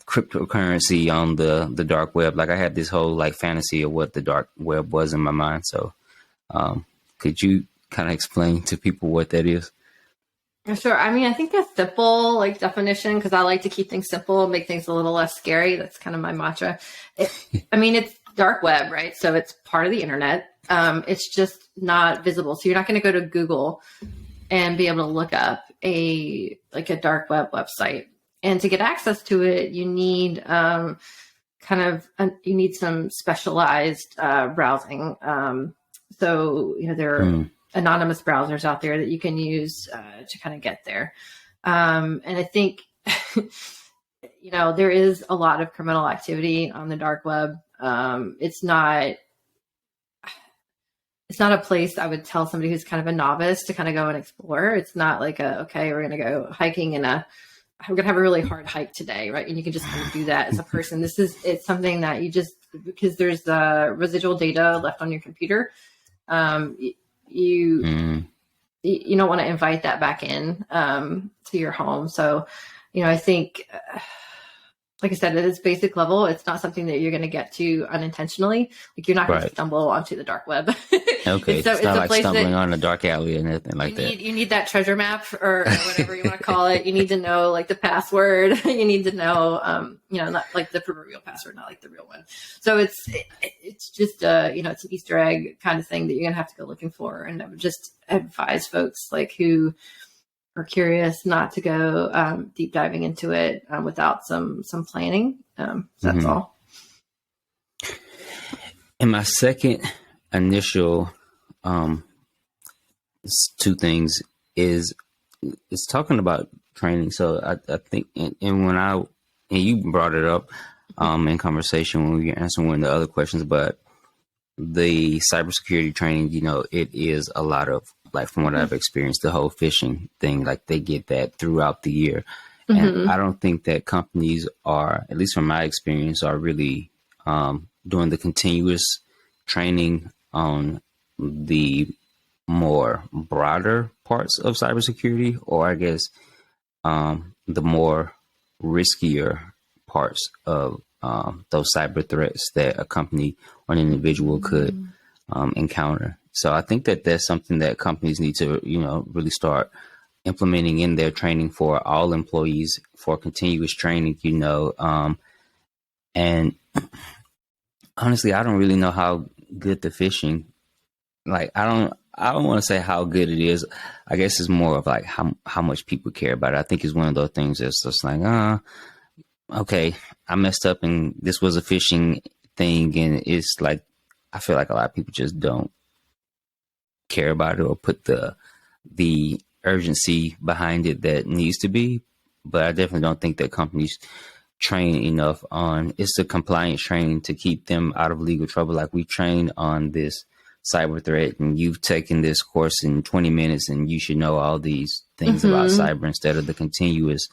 cryptocurrency on the dark web. Like I had this whole like fantasy of what the dark web was in my mind. So could you kind of explain to people what that is? Sure. I mean, I think a simple like definition, because I like to keep things simple, make things a little less scary. That's kind of my mantra. It's dark web, right? So it's part of the internet. It's just not visible. So you're not going to go to Google and be able to look up a dark web website. And to get access to it, you need you need some specialized browsing. So, you know, there are anonymous browsers out there that you can use to kind of get there. And I think, you know, there is a lot of criminal activity on the dark web. It's not a place I would tell somebody who's kind of a novice to kind of go and explore. It's not like okay, we're going to go hiking we're going to have a really hard hike today, right? And you can just kind of do that as a person. It's something that you just, because there's residual data left on your computer. You don't want to invite that back in to your home. So, you know, I think like I said, at its basic level, it's not something that you're going to get to unintentionally. Like you're not going to Right. stumble onto the dark web. Okay. It's It's not a like place stumbling that on a dark alley or anything like that. you need that treasure map or whatever you want to call it. You need to know like the password. You need to know, not like the proverbial password, not like the real one. So it's just it's an Easter egg kind of thing that you're going to have to go looking for. And I would just advise folks like who are curious not to go deep diving into it without some planning. That's all. And my second initial two things is it's talking about training. So I think, and you brought it up in conversation when we were answering one of the other questions, but the cybersecurity training, it is a lot of, like, from what I've experienced, the whole phishing thing, like they get that throughout the year. And I don't think that companies are, at least from my experience, are really doing the continuous training on the more broader parts of cybersecurity, or I guess the more riskier parts of those cyber threats that a company or an individual could encounter. So I think that that's something that companies need to, really start implementing in their training for all employees, for continuous training, and honestly, I don't really know how good the phishing, like, I don't want to say how good it is. I guess it's more of like how much people care about it. I think it's one of those things that's just like, okay, I messed up and this was a phishing thing. And it's like, I feel like a lot of people just don't care about it or put the urgency behind it that needs to be. But I definitely don't think that companies train enough on, it's the compliance training to keep them out of legal trouble. Like, we train on this cyber threat and you've taken this course in 20 minutes and you should know all these things about cyber, instead of the continuous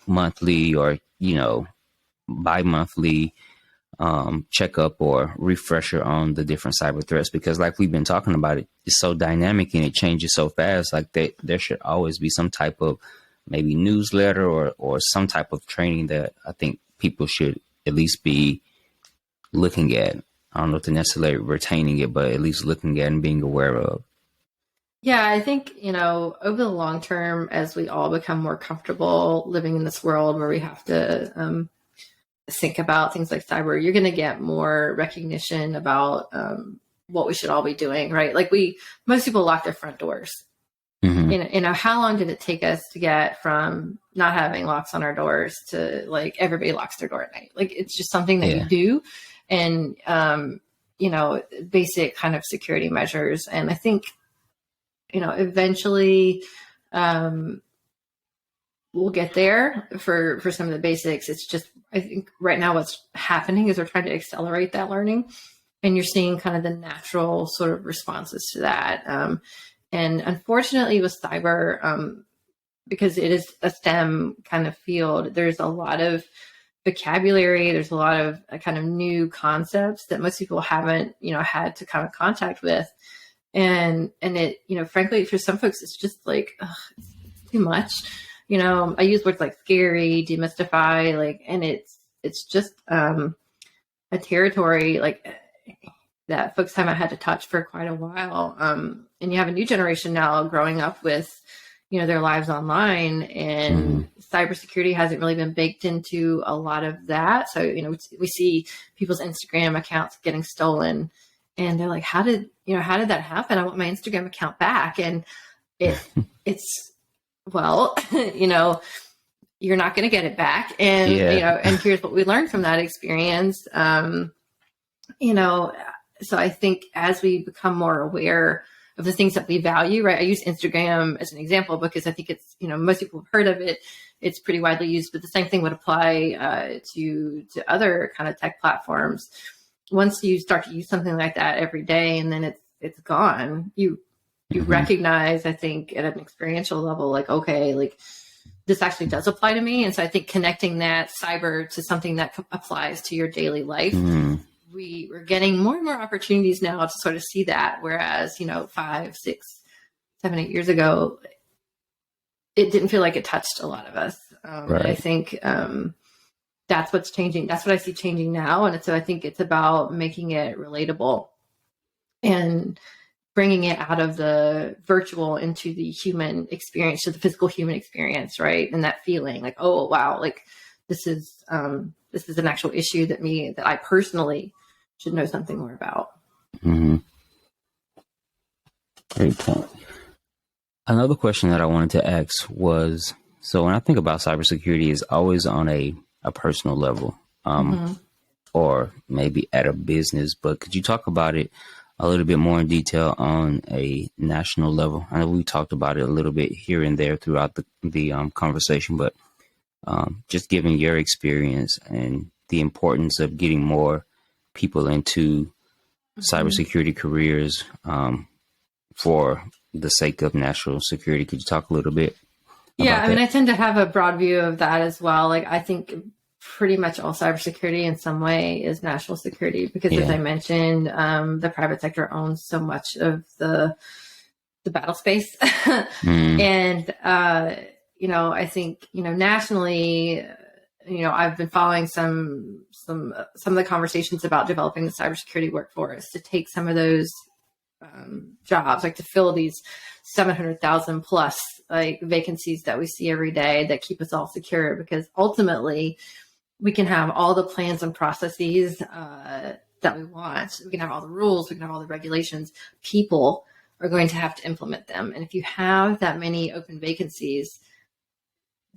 monthly or, bi-monthly checkup or refresher on the different cyber threats. Because like we've been talking about, it's so dynamic and it changes so fast. Like there should always be some type of maybe newsletter or some type of training that I think people should at least be looking at. I don't know if they're necessarily retaining it, but at least looking at and being aware of. Yeah, I think, over the long term, as we all become more comfortable living in this world where we have to think about things like cyber, you're going to get more recognition about what we should all be doing, right? Like most people lock their front doors. How long did it take us to get from not having locks on our doors to like everybody locks their door at night? Like, it's just something that you do. And, basic kind of security measures. And I think, eventually we'll get there for some of the basics. It's just, I think right now what's happening is we're trying to accelerate that learning, and you're seeing kind of the natural sort of responses to that. And unfortunately with cyber, because it is a STEM kind of field, there's a lot of vocabulary, there's a lot of kind of new concepts that most people haven't, had to kind of contact with. And it, frankly, for some folks, it's just like, it's too much. I use words like scary, demystify, like, and it's just a territory like that folks haven't had to touch for quite a while. And you have a new generation now growing up with, their lives online, and cybersecurity hasn't really been baked into a lot of that. So, we see people's Instagram accounts getting stolen, and they're like, how did that happen? I want my Instagram account back. And it's, well, you're not going to get it back. And, and here's what we learned from that experience. So I think as we become more aware of the things that we value, right? I use Instagram as an example because I think it's, most people have heard of it. It's pretty widely used, but the same thing would apply to other kind of tech platforms. Once you start to use something like that every day and then it's gone, you recognize, I think, at an experiential level, like, okay, like this actually does apply to me. And so I think connecting that cyber to something that applies to your daily life, we're getting more and more opportunities now to sort of see that. Whereas, 5, 6, 7, 8 years ago, it didn't feel like it touched a lot of us. Right. And I think that's what's changing. That's what I see changing now. And so I think it's about making it relatable and bringing it out of the virtual into the human experience, to the physical human experience, right? And that feeling like, oh wow, like this is an actual issue that I personally should know something more about. Mm-hmm. Great point. Another question that I wanted to ask was, so when I think about cybersecurity, it's always on a personal level, or maybe at a business, but could you talk about it a little bit more in detail on a national level? I know we talked about it a little bit here and there throughout the conversation, but just given your experience and the importance of getting more people into cybersecurity careers for the sake of national security. Could you talk a little bit Yeah, about I mean, that? I tend to have a broad view of that as well. Like, I think pretty much all cybersecurity in some way is national security because, as I mentioned, the private sector owns so much of the battle space. And, I think, nationally, I've been following some of the conversations about developing the cybersecurity workforce to take some of those jobs, like to fill these 700,000 plus like vacancies that we see every day that keep us all secure, because ultimately we can have all the plans and processes that we want. We can have all the rules, we can have all the regulations. People are going to have to implement them. And if you have that many open vacancies,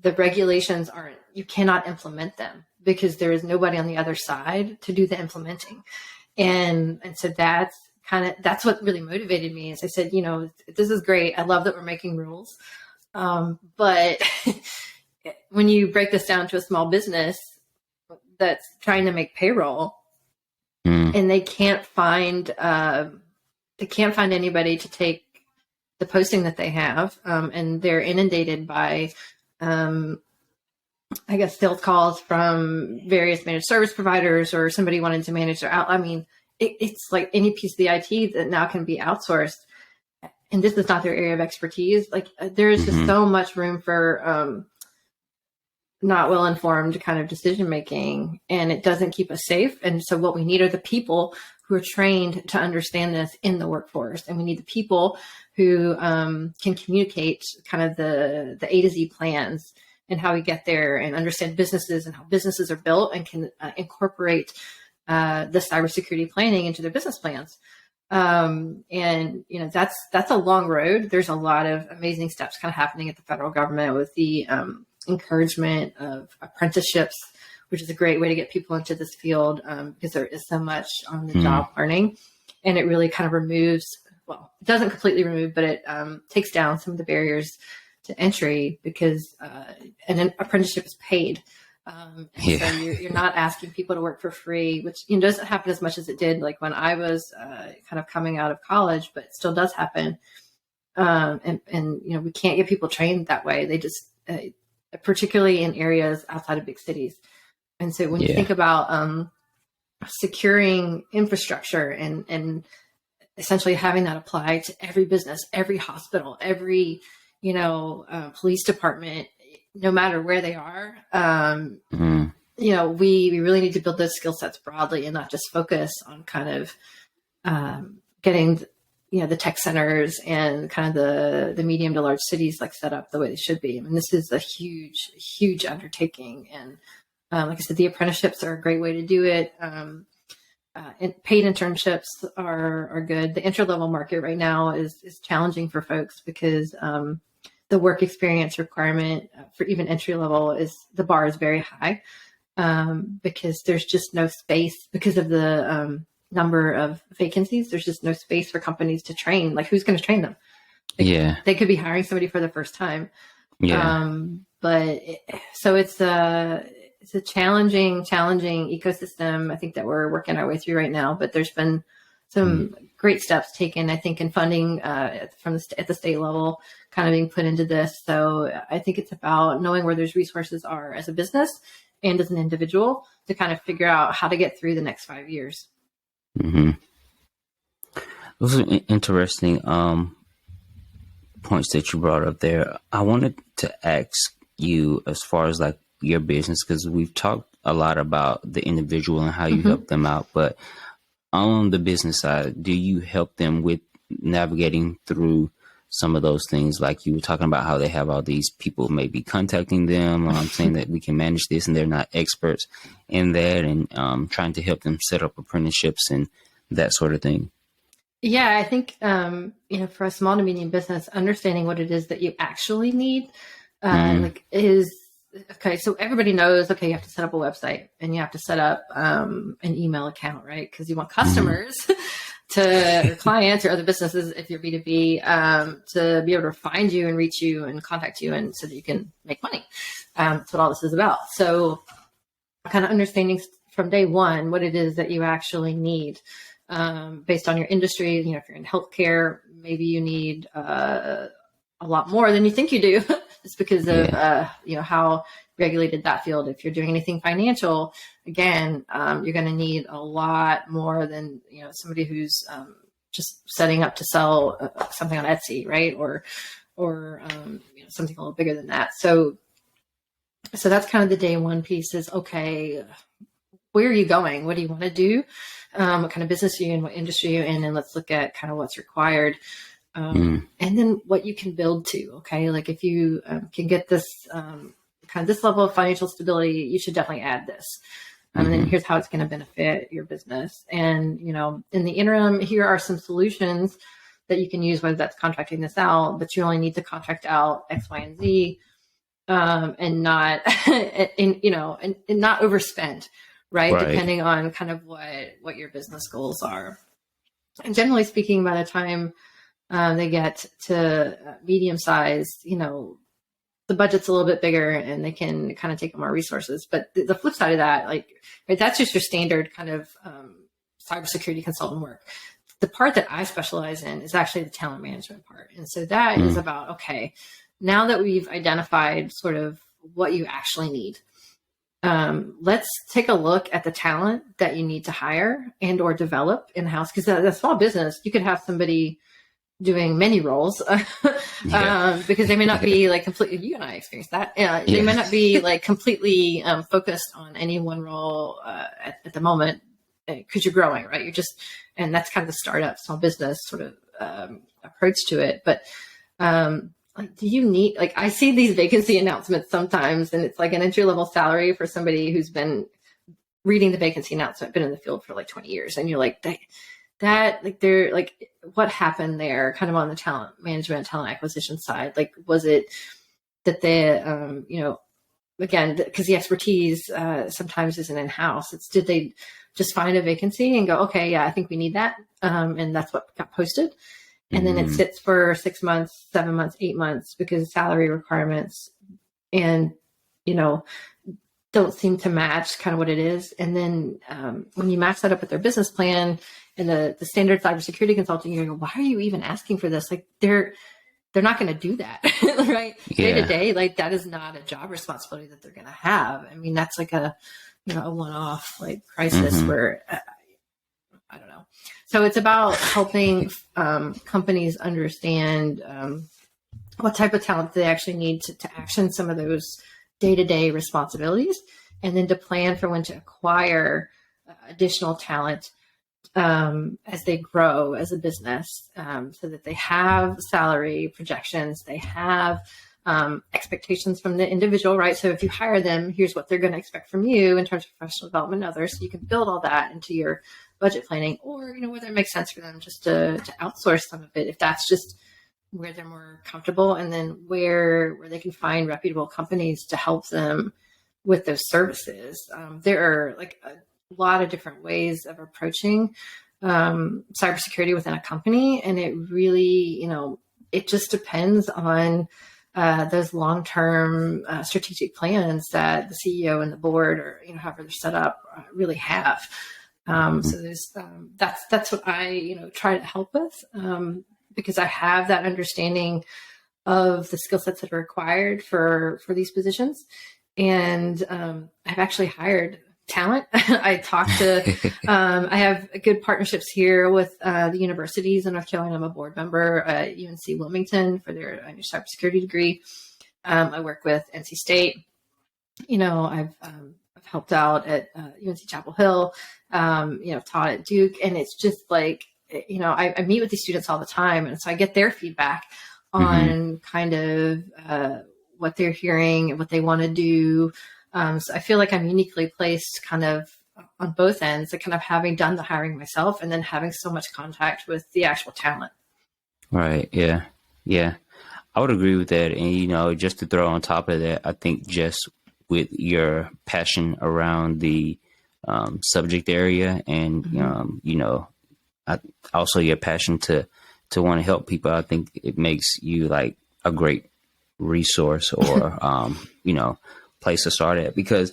the regulations you cannot implement them because there is nobody on the other side to do the implementing. And so that's what really motivated me. As I said, this is great. I love that we're making rules. But when you break this down to a small business that's trying to make payroll and they can't find anybody to take the posting that they have, and they're inundated by, I guess, sales calls from various managed service providers or somebody wanting to manage their out. I mean, it's like any piece of the IT that now can be outsourced, and this is not their area of expertise. Like, there is just so much room for not well-informed kind of decision making, and it doesn't keep us safe. And so what we need are the people who are trained to understand this in the workforce, and we need the people who can communicate kind of the A to Z plans and how we get there, and understand businesses and how businesses are built, and can incorporate the cybersecurity planning into their business plans. And that's a long road. There's a lot of amazing steps kind of happening at the federal government with the encouragement of apprenticeships, which is a great way to get people into this field, because there is so much on the job learning, and it really kind of removes, well, it doesn't completely remove, but it takes down some of the barriers to entry, because an apprenticeship is paid. So you're not asking people to work for free, which doesn't happen as much as it did like when I was kind of coming out of college, but it still does happen. And we can't get people trained that way. They just, particularly in areas outside of big cities. And so when you think about securing infrastructure and essentially having that apply to every business, every hospital, every police department, no matter where they are, we really need to build those skill sets broadly and not just focus on kind of getting, the tech centers and kind of the medium to large cities like set up the way they should be. I mean, this is a huge, huge undertaking. And like I said, the apprenticeships are a great way to do it. And paid internships are good. The entry-level market right now is challenging for folks because the work experience requirement for even entry-level the bar is very high, because there's just no space because of the number of vacancies. There's just no space for companies to train. Like, who's going to train them? They could be hiring somebody for the first time. So it's a challenging ecosystem, I think, that we're working our way through right now. But there's been some great steps taken, I think, in funding at the state level, kind of being put into this. So I think it's about knowing where those resources are as a business and as an individual to kind of figure out how to get through the next 5 years. Those are interesting points that you brought up there. I wanted to ask you, as far as like your business, because we've talked a lot about the individual and how you Mm-hmm. help them out, but on the business side, do you help them with navigating through some of those things? Like you were talking about how they have all these people maybe contacting them, saying that we can manage this and they're not experts in that, and trying to help them set up apprenticeships and that sort of thing. Yeah, I think for a small to medium business, understanding what it is that you actually need, is okay. So everybody knows, okay, you have to set up a website and you have to set up an email account, right? Because you want customers or clients or other businesses, if you're B2B, to be able to find you and reach you and contact you, and so that you can make money. That's what all this is about. So, kind of understanding from day one what it is that you actually need. Based on your industry, if you're in healthcare, maybe you need a lot more than you think you do. It's because of how regulated that field. If you're doing anything financial, again, you're going to need a lot more than somebody who's just setting up to sell something on Etsy, right? Or something a little bigger than that. So that's kind of the day one piece. Is okay, where are you going? What do you want to do? What kind of business are you in? What industry are you in? And let's look at kind of what's required. And then what you can build to. Okay. Like if you can get this kind of this level of financial stability, you should definitely add this. And then here's how it's going to benefit your business. And, in the interim, here are some solutions that you can use, whether that's contracting this out, but you only need to contract out X, Y, and Z, and not, and not overspend. Right. Depending on kind of what your business goals are. And generally speaking, by the time they get to medium size, the budget's a little bit bigger and they can kind of take on more resources. But the flip side of that, that's just your standard kind of cybersecurity consultant work. The part that I specialize in is actually the talent management part. And so that is about, okay, now that we've identified sort of what you actually need, let's take a look at the talent that you need to hire and or develop in-house. Because a small business, you could have somebody doing many roles because they may not be completely, you and I experienced that. They may not be completely focused on any one role at the moment because you're growing, right? And that's kind of the startup small business sort of approach to it. But do you need, I see these vacancy announcements sometimes, and it's like an entry-level salary for somebody who's been reading the vacancy announcement, been in the field for 20 years. And you're like, what happened there kind of on the talent management, talent acquisition side? Was it that again, because the expertise sometimes isn't in-house. Did they just find a vacancy and go, okay, yeah, I think we need that. And that's what got posted. And then it sits for 6 months, 7 months, 8 months because salary requirements and, don't seem to match kind of what it is. And then when you match that up with their business plan and the standard cybersecurity consulting, you go, why are you even asking for this? They're not going to do that, right? Day to day, that is not a job responsibility that they're going to have. I mean, that's a one-off crisis where I don't know. So it's about helping companies understand what type of talent they actually need to action some of those day-to-day responsibilities, and then to plan for when to acquire additional talent as they grow as a business, so that they have salary projections, they have expectations from the individual, right? So if you hire them, here's what they're going to expect from you in terms of professional development and others. So you can build all that into your budget planning, or whether it makes sense for them just to outsource some of it if that's just where they're more comfortable, and then where they can find reputable companies to help them with those services. There are a lot of different ways of approaching cybersecurity within a company, and it really, it just depends on those long-term strategic plans that the CEO and the board, or however they're set up, really have. So there's that's what I try to help with, because I have that understanding of the skill sets that are required for these positions, and I've actually hired talent. I talk to I have good partnerships here with the universities in North Carolina. I'm a board member at UNC Wilmington for their cybersecurity degree. I work with NC State. I've I've helped out at UNC Chapel Hill, taught at Duke. And it's just like, I meet with these students all the time. And so I get their feedback on kind of what they're hearing and what they want to do. So I feel like I'm uniquely placed kind of on both ends, and kind of having done the hiring myself and then having so much contact with the actual talent. Right. Yeah. Yeah. I would agree with that. And, just to throw on top of that, I think just with your passion around the subject area and, also your passion to want to help people, I think it makes you like a great resource or, place to start at because,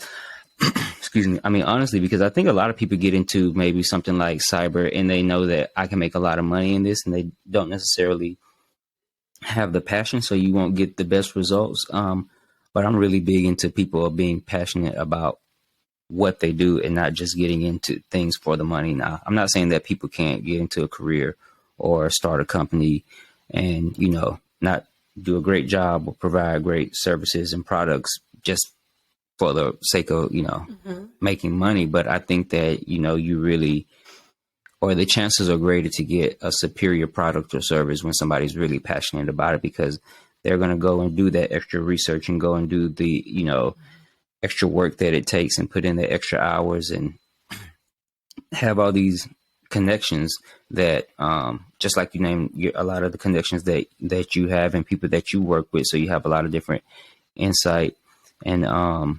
excuse me. I mean, honestly, because I think a lot of people get into maybe something like cyber and they know that I can make a lot of money in this and they don't necessarily have the passion, so you won't get the best results. But I'm really big into people being passionate about what they do and not just getting into things for the money. Now, I'm not saying that people can't get into a career or start a company and, not do a great job or provide great services and products just for the sake of, making money. But I think that, you really, or the chances are greater to get a superior product or service when somebody's really passionate about it, because they're going to go and do that extra research and go and do the, extra work that it takes and put in the extra hours and have all these connections that, just like you named a lot of the connections that you have and people that you work with. So you have a lot of different insight and,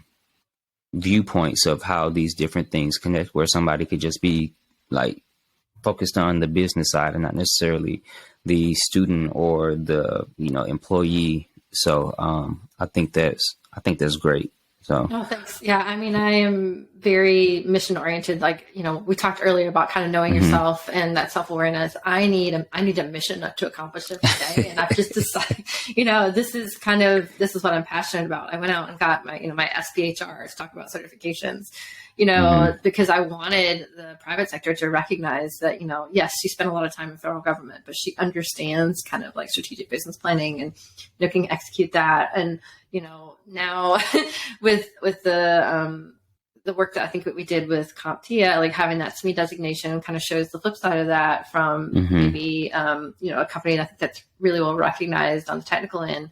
viewpoints of how these different things connect, where somebody could just be like focused on the business side and not necessarily the student or the, employee. So, I think that's great. So, oh, thanks. Yeah. I mean, I am very mission oriented. Like, we talked earlier about kind of knowing yourself and that self-awareness. I need a mission to accomplish every day. And I've just decided, this is what I'm passionate about. I went out and got my SPHR to talk about certifications, because I wanted the private sector to recognize that, yes, she spent a lot of time in federal government, but she understands kind of like strategic business planning and can execute that. And, now with the work that I think that we did with CompTIA, like having that SME designation kind of shows the flip side of that from maybe, a company that I think that's really well recognized on the technical end.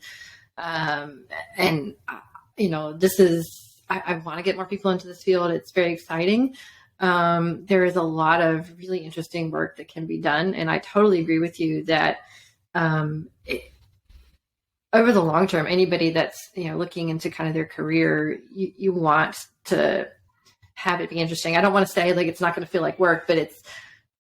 This is, I want to get more people into this field. It's very exciting. There is a lot of really interesting work that can be done. And I totally agree with you that, over the long term, anybody that's, looking into kind of their career, you want to have it be interesting. I don't want to say like, it's not going to feel like work, but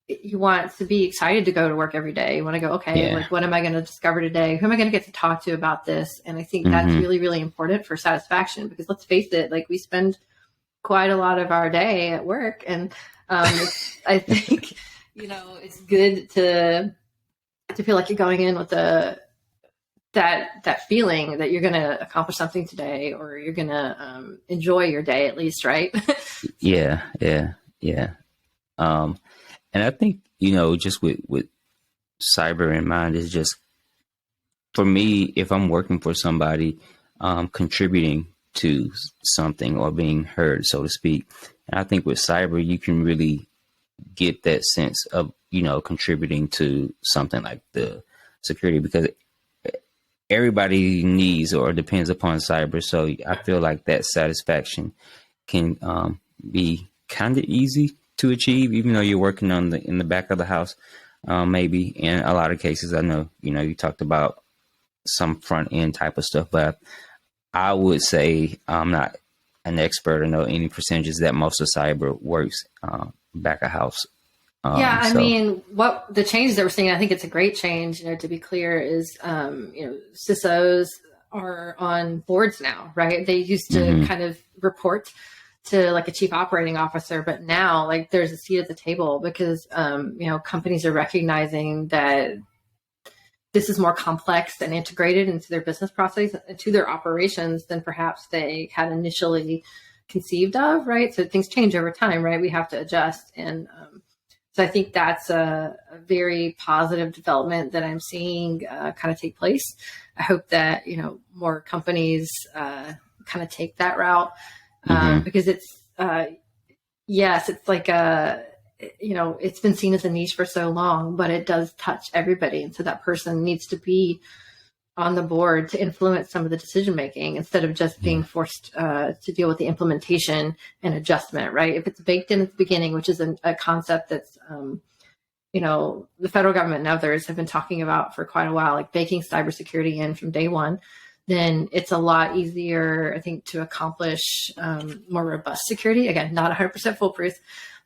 you want to be excited to go to work every day. You want to go, okay, like, what am I going to discover today? Who am I going to get to talk to about this? And I think that's really, really important for satisfaction, because let's face it, like we spend quite a lot of our day at work. And I think, it's good to feel like you're going in with that feeling that you're going to accomplish something today, or you're going to enjoy your day at least. Right. Yeah. And I think, just with cyber in mind is just, for me, if I'm working for somebody, contributing to something or being heard, so to speak. And I think with cyber, you can really get that sense of, contributing to something like the security, because everybody needs or depends upon cyber. So I feel like that satisfaction can be kind of easy to achieve, even though you're working in the back of the house. Maybe in a lot of cases, I know, you talked about some front end type of stuff, but I would say I'm not an expert or know any percentages that most of cyber works back of house. I mean, what the changes that we're seeing, I think it's a great change, to be clear, is, CISOs are on boards now, right? They used to kind of report to like a chief operating officer, but now like there's a seat at the table because, companies are recognizing that this is more complex and integrated into their business processes and to their operations than perhaps they had initially conceived of, right? So things change over time, right? We have to adjust. And, so I think that's a very positive development that I'm seeing kind of take place. I hope that, more companies kind of take that route because it's yes, it's like it's been seen as a niche for so long, but it does touch everybody. And so that person needs to be on the board to influence some of the decision making instead of just being forced to deal with the implementation and adjustment, right? If it's baked in at the beginning, which is a concept that's, the federal government and others have been talking about for quite a while, like baking cybersecurity in from day one, then it's a lot easier, I think, to accomplish more robust security. Again, not 100% foolproof,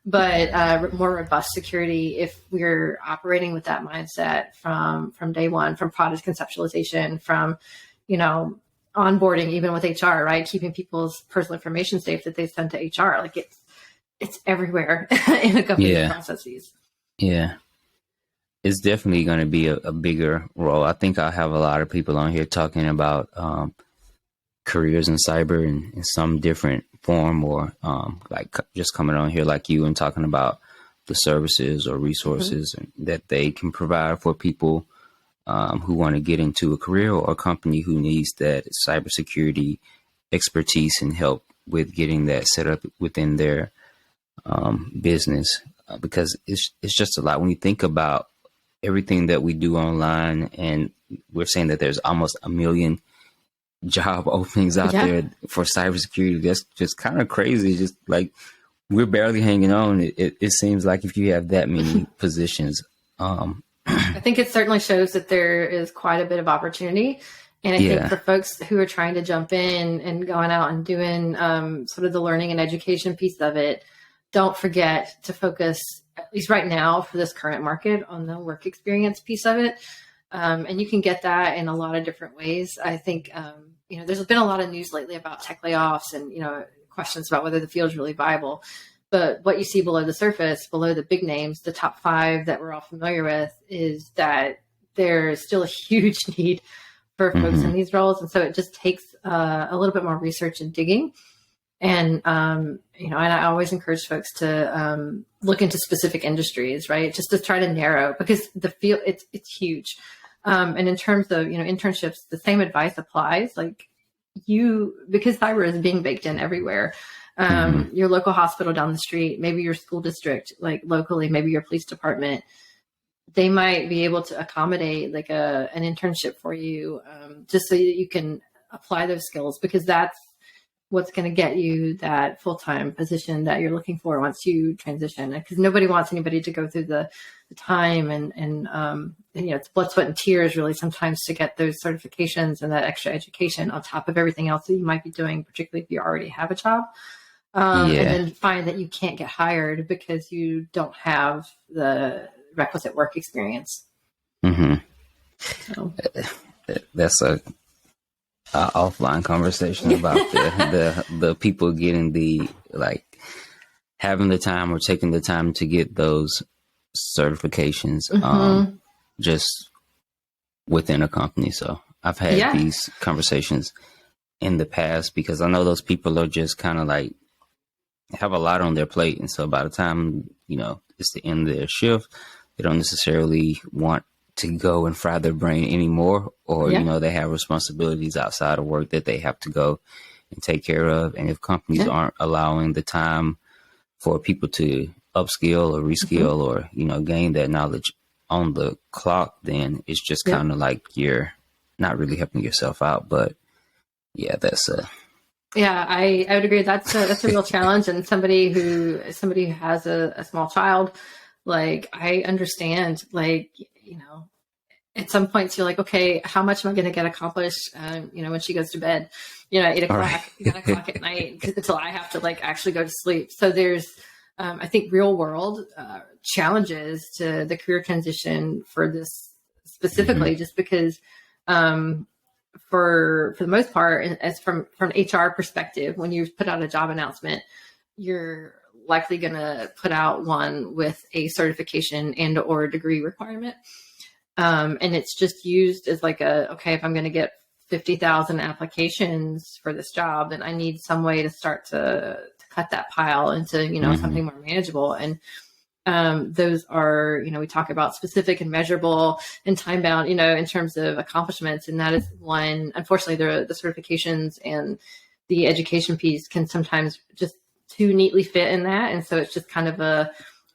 but more robust security if we're operating with that mindset from day one, from product conceptualization, from, onboarding, even with HR, right? Keeping people's personal information safe that they send to HR. Like it's everywhere in a company's processes. Yeah. It's definitely going to be a bigger role. I think I'll have a lot of people on here talking about careers in cyber in some different form, or like just coming on here like you and talking about the services or resources that they can provide for people who want to get into a career or a company who needs that cybersecurity expertise and help with getting that set up within their business, because it's just a lot when you think about everything that we do online, and we're saying that there's almost 1 million job openings out there for cybersecurity. That's just kind of crazy. Just like we're barely hanging on. It seems like if you have that many positions. I think it certainly shows that there is quite a bit of opportunity. And I think for folks who are trying to jump in and going out and doing sort of the learning and education piece of it, don't forget to focus, at least right now for this current market, on the work experience piece of it. And you can get that in a lot of different ways. I think, there's been a lot of news lately about tech layoffs and, questions about whether the field is really viable. But what you see below the surface, below the big names, the top 5 that we're all familiar with, is that there's still a huge need for folks in these roles. And so it just takes a little bit more research and digging. And, and I always encourage folks to look into specific industries, right? Just to try to narrow, because the field, it's huge. And in terms of, internships, the same advice applies. Like because cyber is being baked in everywhere. Your local hospital down the street, maybe your school district, like locally, maybe your police department, they might be able to accommodate like an internship for you, just so that you can apply those skills, because that's what's going to get you that full-time position that you're looking for once you transition. Because nobody wants anybody to go through the time and it's blood, sweat, and tears really sometimes to get those certifications and that extra education on top of everything else that you might be doing, particularly if you already have a job. And then find that you can't get hired because you don't have the requisite work experience. So. That's a offline conversation about the people getting having the time or taking the time to get those certifications just within a company. So I've had these conversations in the past, because I know those people are just kind of like have a lot on their plate. And so by the time, it's the end of their shift, they don't necessarily want to go and fry their brain anymore, or, they have responsibilities outside of work that they have to go and take care of. And if companies aren't allowing the time for people to upskill or reskill or, gain that knowledge on the clock, then it's just kind of like you're not really helping yourself out. But that's I would agree. That's a real challenge. And somebody who has a small child, like, I understand, at some points you're like, okay, how much am I going to get accomplished? When she goes to bed, 8 o'clock, 9 o'clock at night, until I have to actually go to sleep. So there's, I think, real world challenges to the career transition for this specifically, just because, for the most part, as from an HR perspective, when you put out a job announcement, you're likely going to put out one with a certification and or degree requirement. And it's just used as okay, if I'm going to get 50,000 applications for this job, then I need some way to start to cut that pile into, something more manageable. And those are, we talk about specific and measurable and time bound, in terms of accomplishments. And that is one, unfortunately, the certifications and the education piece can sometimes just too neatly fit in that. And so it's just kind of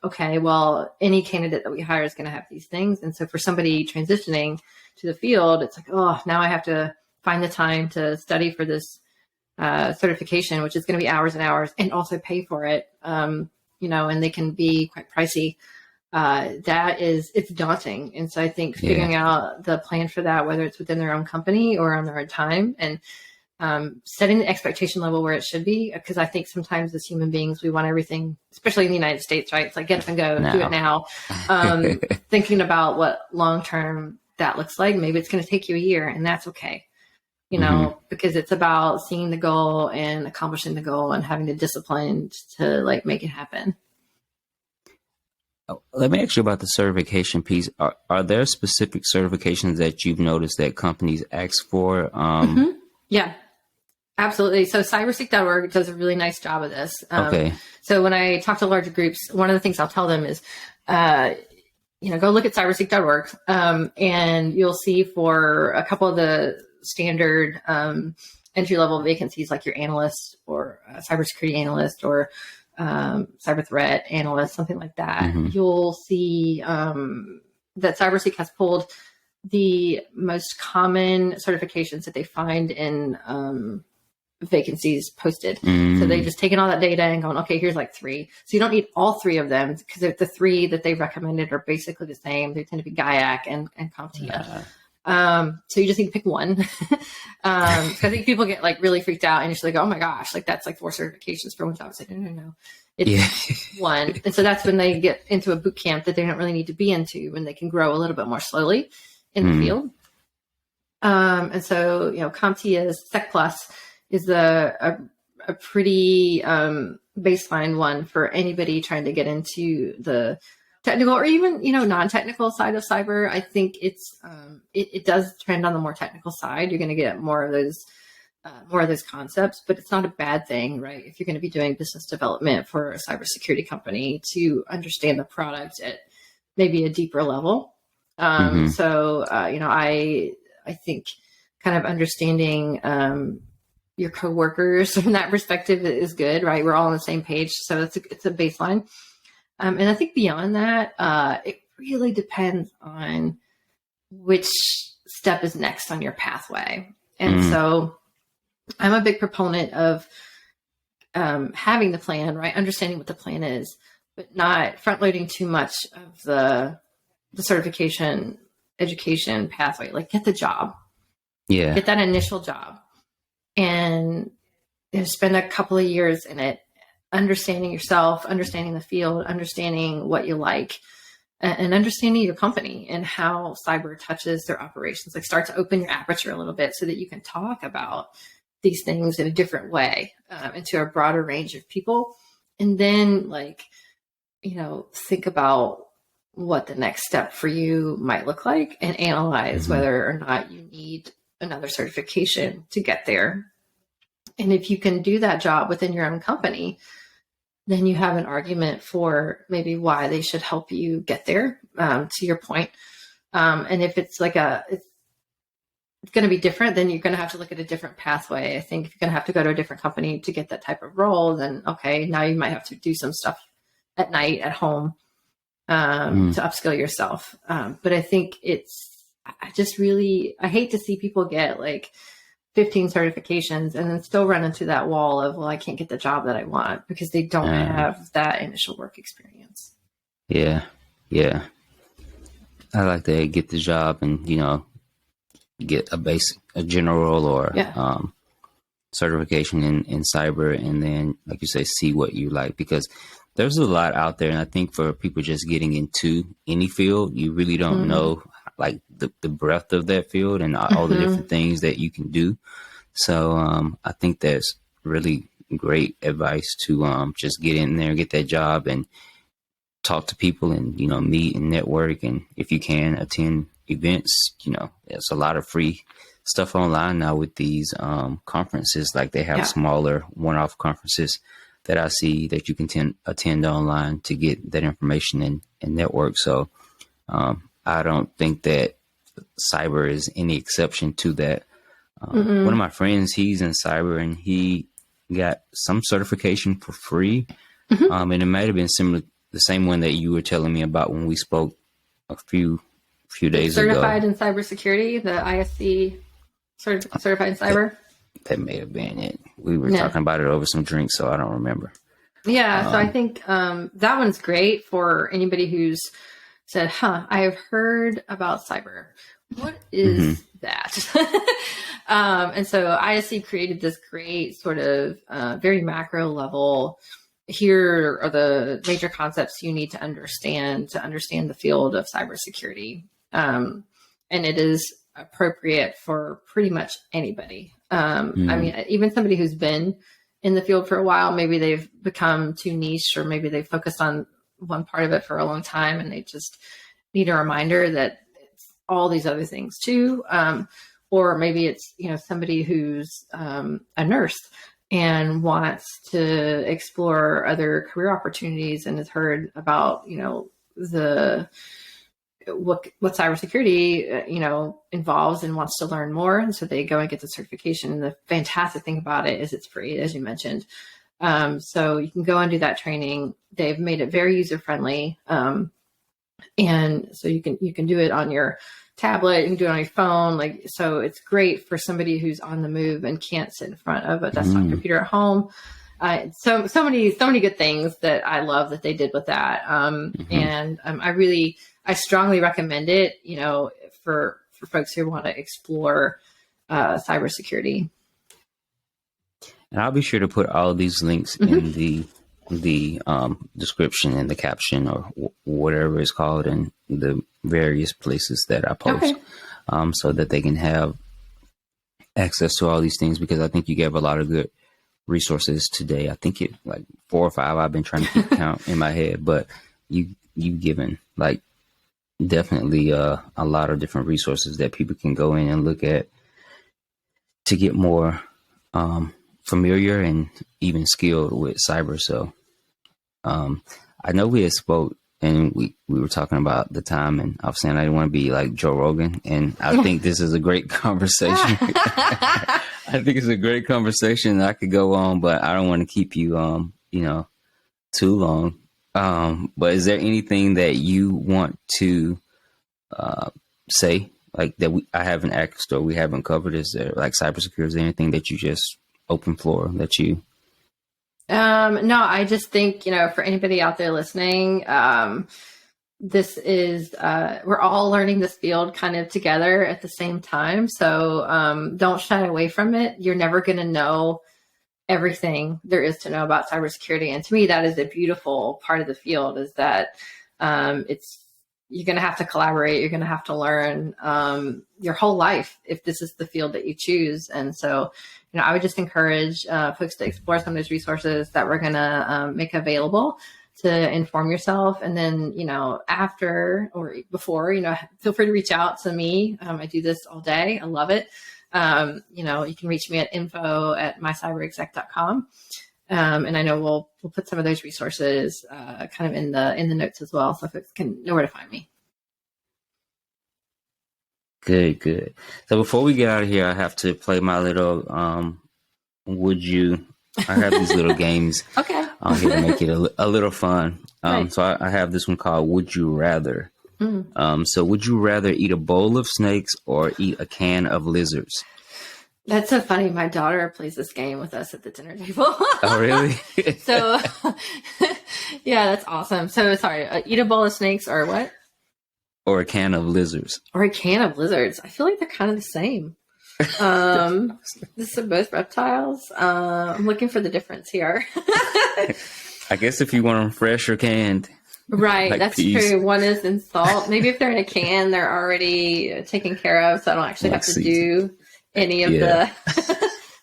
okay, well, any candidate that we hire is going to have these things. And so for somebody transitioning to the field, it's like, oh, now I have to find the time to study for this certification, which is going to be hours and hours, and also pay for it. And they can be quite pricey. It's daunting. And so I think figuring out the plan for that, whether it's within their own company or on their own time, and setting the expectation level where it should be, because I think sometimes as human beings, we want everything, especially in the United States, right? It's like, get up and go, do it now. Thinking about what long-term that looks like, maybe it's going to take you a year, and that's okay. Because it's about seeing the goal and accomplishing the goal and having the discipline to like make it happen. Let me ask you about the certification piece. Are there specific certifications that you've noticed that companies ask for? Yeah, absolutely. So cybersec.org does a really nice job of this. Okay. So when I talk to larger groups, one of the things I'll tell them is, go look at cybersec.org, and you'll see for a couple of the standard entry-level vacancies, like your analyst or cybersecurity analyst or cyber threat analyst, something like that, you'll see that CyberSec has pulled the most common certifications that they find in vacancies posted. So they've just taken all that data and gone, okay, here's like 3. So you don't need all 3 of them, because the 3 that they recommended are basically the same. They tend to be GIAC and CompTIA. So you just need to pick one. I think people get like really freaked out initially, go, oh my gosh, like that's like 4 certifications for one job. It's like, no. It's one. And so that's when they get into a boot camp that they don't really need to be into, when they can grow a little bit more slowly in the field. And so, CompTIA's Sec Plus is a pretty baseline one for anybody trying to get into the technical or even, non-technical side of cyber. I think it does trend on the more technical side. You're going to get more of those concepts, but it's not a bad thing, right? If you're going to be doing business development for a cybersecurity company, to understand the product at maybe a deeper level. So, I think kind of understanding your coworkers from that perspective is good, right? We're all on the same page. So it's a baseline. And I think beyond that, it really depends on which step is next on your pathway. And so I'm a big proponent of having the plan, right? Understanding what the plan is, but not front loading too much of the certification education pathway. Like, get the job. Yeah. Get that initial job and spend a couple of years in it, understanding yourself, understanding the field, understanding what you like, and understanding your company and how cyber touches their operations. Like, start to open your aperture a little bit so that you can talk about these things in a different way, and to a broader range of people. And then think about what the next step for you might look like, and analyze whether or not you need another certification to get there. And if you can do that job within your own company, then you have an argument for maybe why they should help you get there, to your point. And if it's it's going to be different, then you're going to have to look at a different pathway. I think if you're going to have to go to a different company to get that type of role, then okay, now you might have to do some stuff at night at home to upskill yourself. But I think I hate to see people get like 15 certifications and then still run into that wall of, well, I can't get the job that I want because they don't have that initial work experience. Yeah. Yeah. I like to get the job and, get a general or certification in cyber, and then, like you say, see what you like, because there's a lot out there. And I think for people just getting into any field, you really don't know like the breadth of that field and all the different things that you can do. So I think that's really great advice to just get in there, get that job, and talk to people, and meet and network, and if you can attend events. There's a lot of free stuff online now with these conferences. Like, they have smaller one-off conferences that I see that you can attend online to get that information and network. So I don't think that cyber is any exception to that. One of my friends, he's in cyber, and he got some certification for free. And it might have been similar, the same one that you were telling me about when we spoke a few days ago. Certified in cybersecurity, the ISC certified in cyber. That may have been it. We were talking about it over some drinks, so I don't remember. Yeah, so I think that one's great for anybody who's said, I have heard about cyber. What is that? And so ISC created this great sort of very macro level. Here are the major concepts you need to understand the field of cybersecurity. And it is appropriate for pretty much anybody. I mean, even somebody who's been in the field for a while, maybe they've become too niche, or maybe they've focused on one part of it for a long time and they just need a reminder that it's all these other things too. Or maybe it's, somebody who's a nurse and wants to explore other career opportunities and has heard about, what cybersecurity, involves and wants to learn more. And so they go and get the certification. And the fantastic thing about it is it's free, as you mentioned. So you can go and do that training. They've made it very user-friendly. And so you can do it on your tablet, you can do it on your phone. So it's great for somebody who's on the move and can't sit in front of a desktop computer at home. So many good things that I love that they did with that. And I strongly recommend it, for folks who want to explore cybersecurity. And I'll be sure to put all of these links in the description and the caption, or whatever it's called, in the various places that I post, so that they can have access to all these things, because I think you gave a lot of good resources today. I think it like 4 or 5 I've been trying to keep count in my head, but you've given definitely a lot of different resources that people can go in and look at to get more familiar and even skilled with cyber. So I know we had spoke and we were talking about the time, and I was saying I didn't want to be like Joe Rogan, and I think this is a great conversation. I think it's a great conversation. I could go on, but I don't want to keep you too long. But is there anything that you want to say, like that I haven't asked or we haven't covered? Is there like cybersecurity? Is there anything that you just open floor that you? No, I just think, for anybody out there listening, this is, we're all learning this field kind of together at the same time. So don't shy away from it. You're never going to know everything there is to know about cybersecurity. And to me, that is a beautiful part of the field, is that you're going to have to collaborate. You're going to have to learn your whole life if this is the field that you choose. And so, I would just encourage folks to explore some of those resources that we're going to make available to inform yourself. And then, after or before, feel free to reach out to me. I do this all day. I love it. You can reach me at info@mycyberexec.com. And I know we'll put some of those resources kind of in the notes as well, so folks can know where to find me. Good. So before we get out of here, I have to play my little I have these little games. Okay. Here to make it a little fun. Right. So I have this one called Would You Rather. So would you rather eat a bowl of snakes or eat a can of lizards? That's so funny. My daughter plays this game with us at the dinner table. Oh, really? So, yeah, that's awesome. So, sorry, eat a bowl of snakes or what? Or a can of lizards. Or a can of lizards. I feel like they're kind of the same. This are both reptiles. I'm looking for the difference here. I guess if you want them fresh or canned. Right, like that's peas. true. One is in salt. Maybe if they're in a can, they're already taken care of, so I don't actually have to do any of the.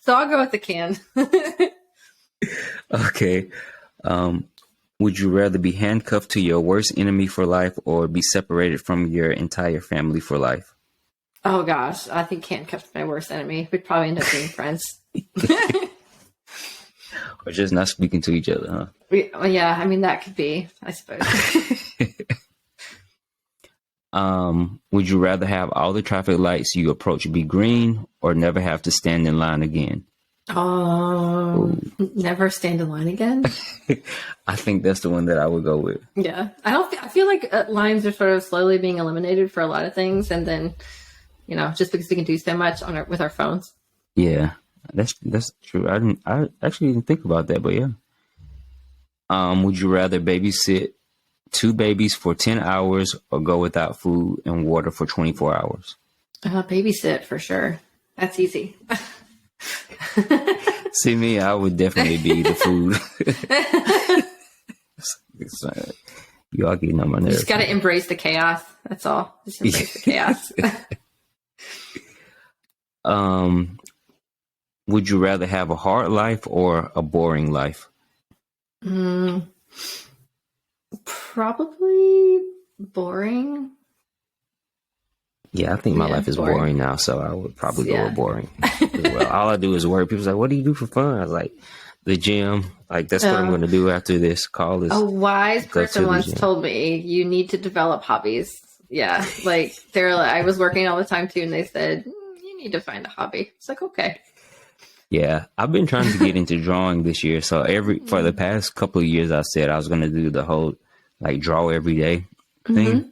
So I'll go with the can. Okay. Would you rather be handcuffed to your worst enemy for life or be separated from your entire family for life? Oh gosh, I think handcuffed to my worst enemy. We'd probably end up being friends. Or just not speaking to each other, huh? Yeah, I mean, that could be, I suppose. Would you rather have all the traffic lights you approach be green or never have to stand in line again? Never stand in line again. I think that's the one that I would go with. Yeah, I feel like lines are sort of slowly being eliminated for a lot of things, and then just because we can do so much with our phones. Yeah, that's true. I actually didn't think about that, but yeah. Would you rather babysit 2 babies for 10 hours or go without food and water for 24 hours? Babysit for sure. That's easy. See me, I would definitely be the food. You all getting on my nerves. You just got to embrace the chaos. That's all. Just embrace the chaos. Would you rather have a hard life or a boring life? Probably boring. Yeah, I think my life is boring now, so I would probably go with boring as well. All I do is work. People's like, "What do you do for fun?" I was like, "The gym." Like, that's what I'm going to do after this call. Is a wise person once told me, "You need to develop hobbies." Yeah, like I was working all the time too, and they said, "You need to find a hobby." It's like, okay. Yeah, I've been trying to get into drawing this year. So for the past couple of years, I said I was going to do the whole like draw every day thing. Mm-hmm.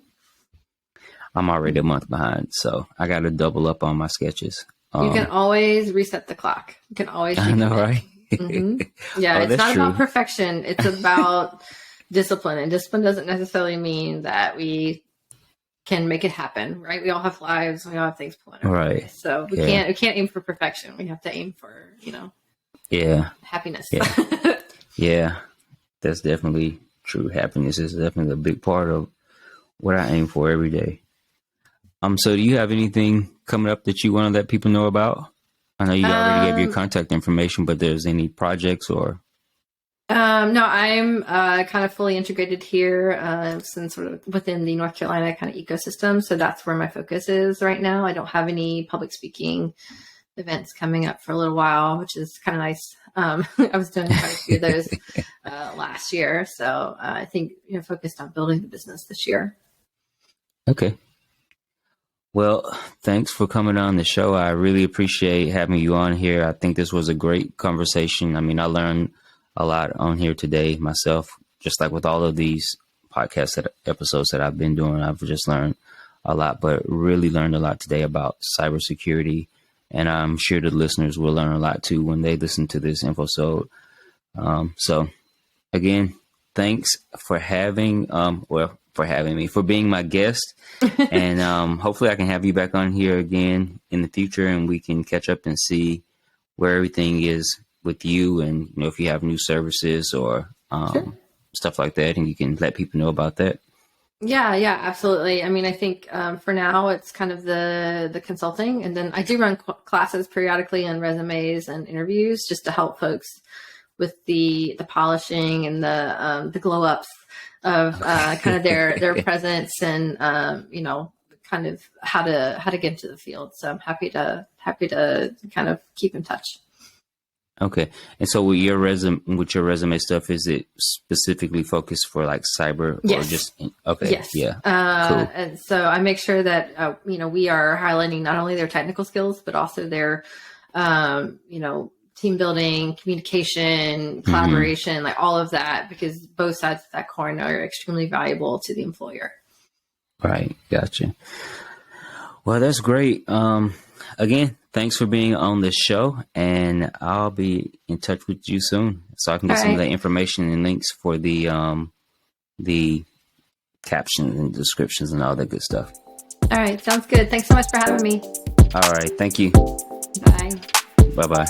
I'm already a month behind, so I got to double up on my sketches. You can always reset the clock. You can always. I know, right? Mm-hmm. Yeah, it's not about perfection. It's about discipline, and discipline doesn't necessarily mean that we can make it happen, right? We all have lives. We all have things planned. Right. So we can't aim for perfection. We have to aim for, happiness. Yeah. Yeah, that's definitely true. Happiness is definitely a big part of what I aim for every day. So do you have anything coming up that you want to let people know about? I know you already gave your contact information, but there's any projects or? No, I'm kind of fully integrated here since sort of within the North Carolina kind of ecosystem. So that's where my focus is right now. I don't have any public speaking events coming up for a little while, which is kind of nice. I was doing quite a few of those last year. So I think, focused on building the business this year. Okay. Well, thanks for coming on the show. I really appreciate having you on here. I think this was a great conversation. I mean, I learned a lot on here today myself, just like with all of these podcast episodes that I've been doing. I've just learned a lot, but really learned a lot today about cybersecurity. And I'm sure the listeners will learn a lot too when they listen to this info. So again, thanks for having me, for being my guest. And hopefully I can have you back on here again in the future and we can catch up and see where everything is with you and, if you have new services or stuff like that, and you can let people know about that. Yeah, absolutely. I mean, I think for now it's kind of the consulting, and then I do run classes periodically on resumes and interviews just to help folks with the polishing and the glow ups of kind of their presence and kind of how to get into the field. So I'm happy to kind of keep in touch. Okay. And so with your resume stuff, is it specifically focused for like cyber? Yes. Or just, okay. Yes. Yeah. Cool. And so I make sure that, we are highlighting not only their technical skills, but also their, team building, communication, collaboration, like all of that, because both sides of that coin are extremely valuable to the employer. Right. Gotcha. Well, that's great. Again, thanks for being on the show, and I'll be in touch with you soon so I can get some of the information and links for the captions and descriptions and all that good stuff. All right. Sounds good. Thanks so much for having me. All right. Thank you. Bye. Bye-bye.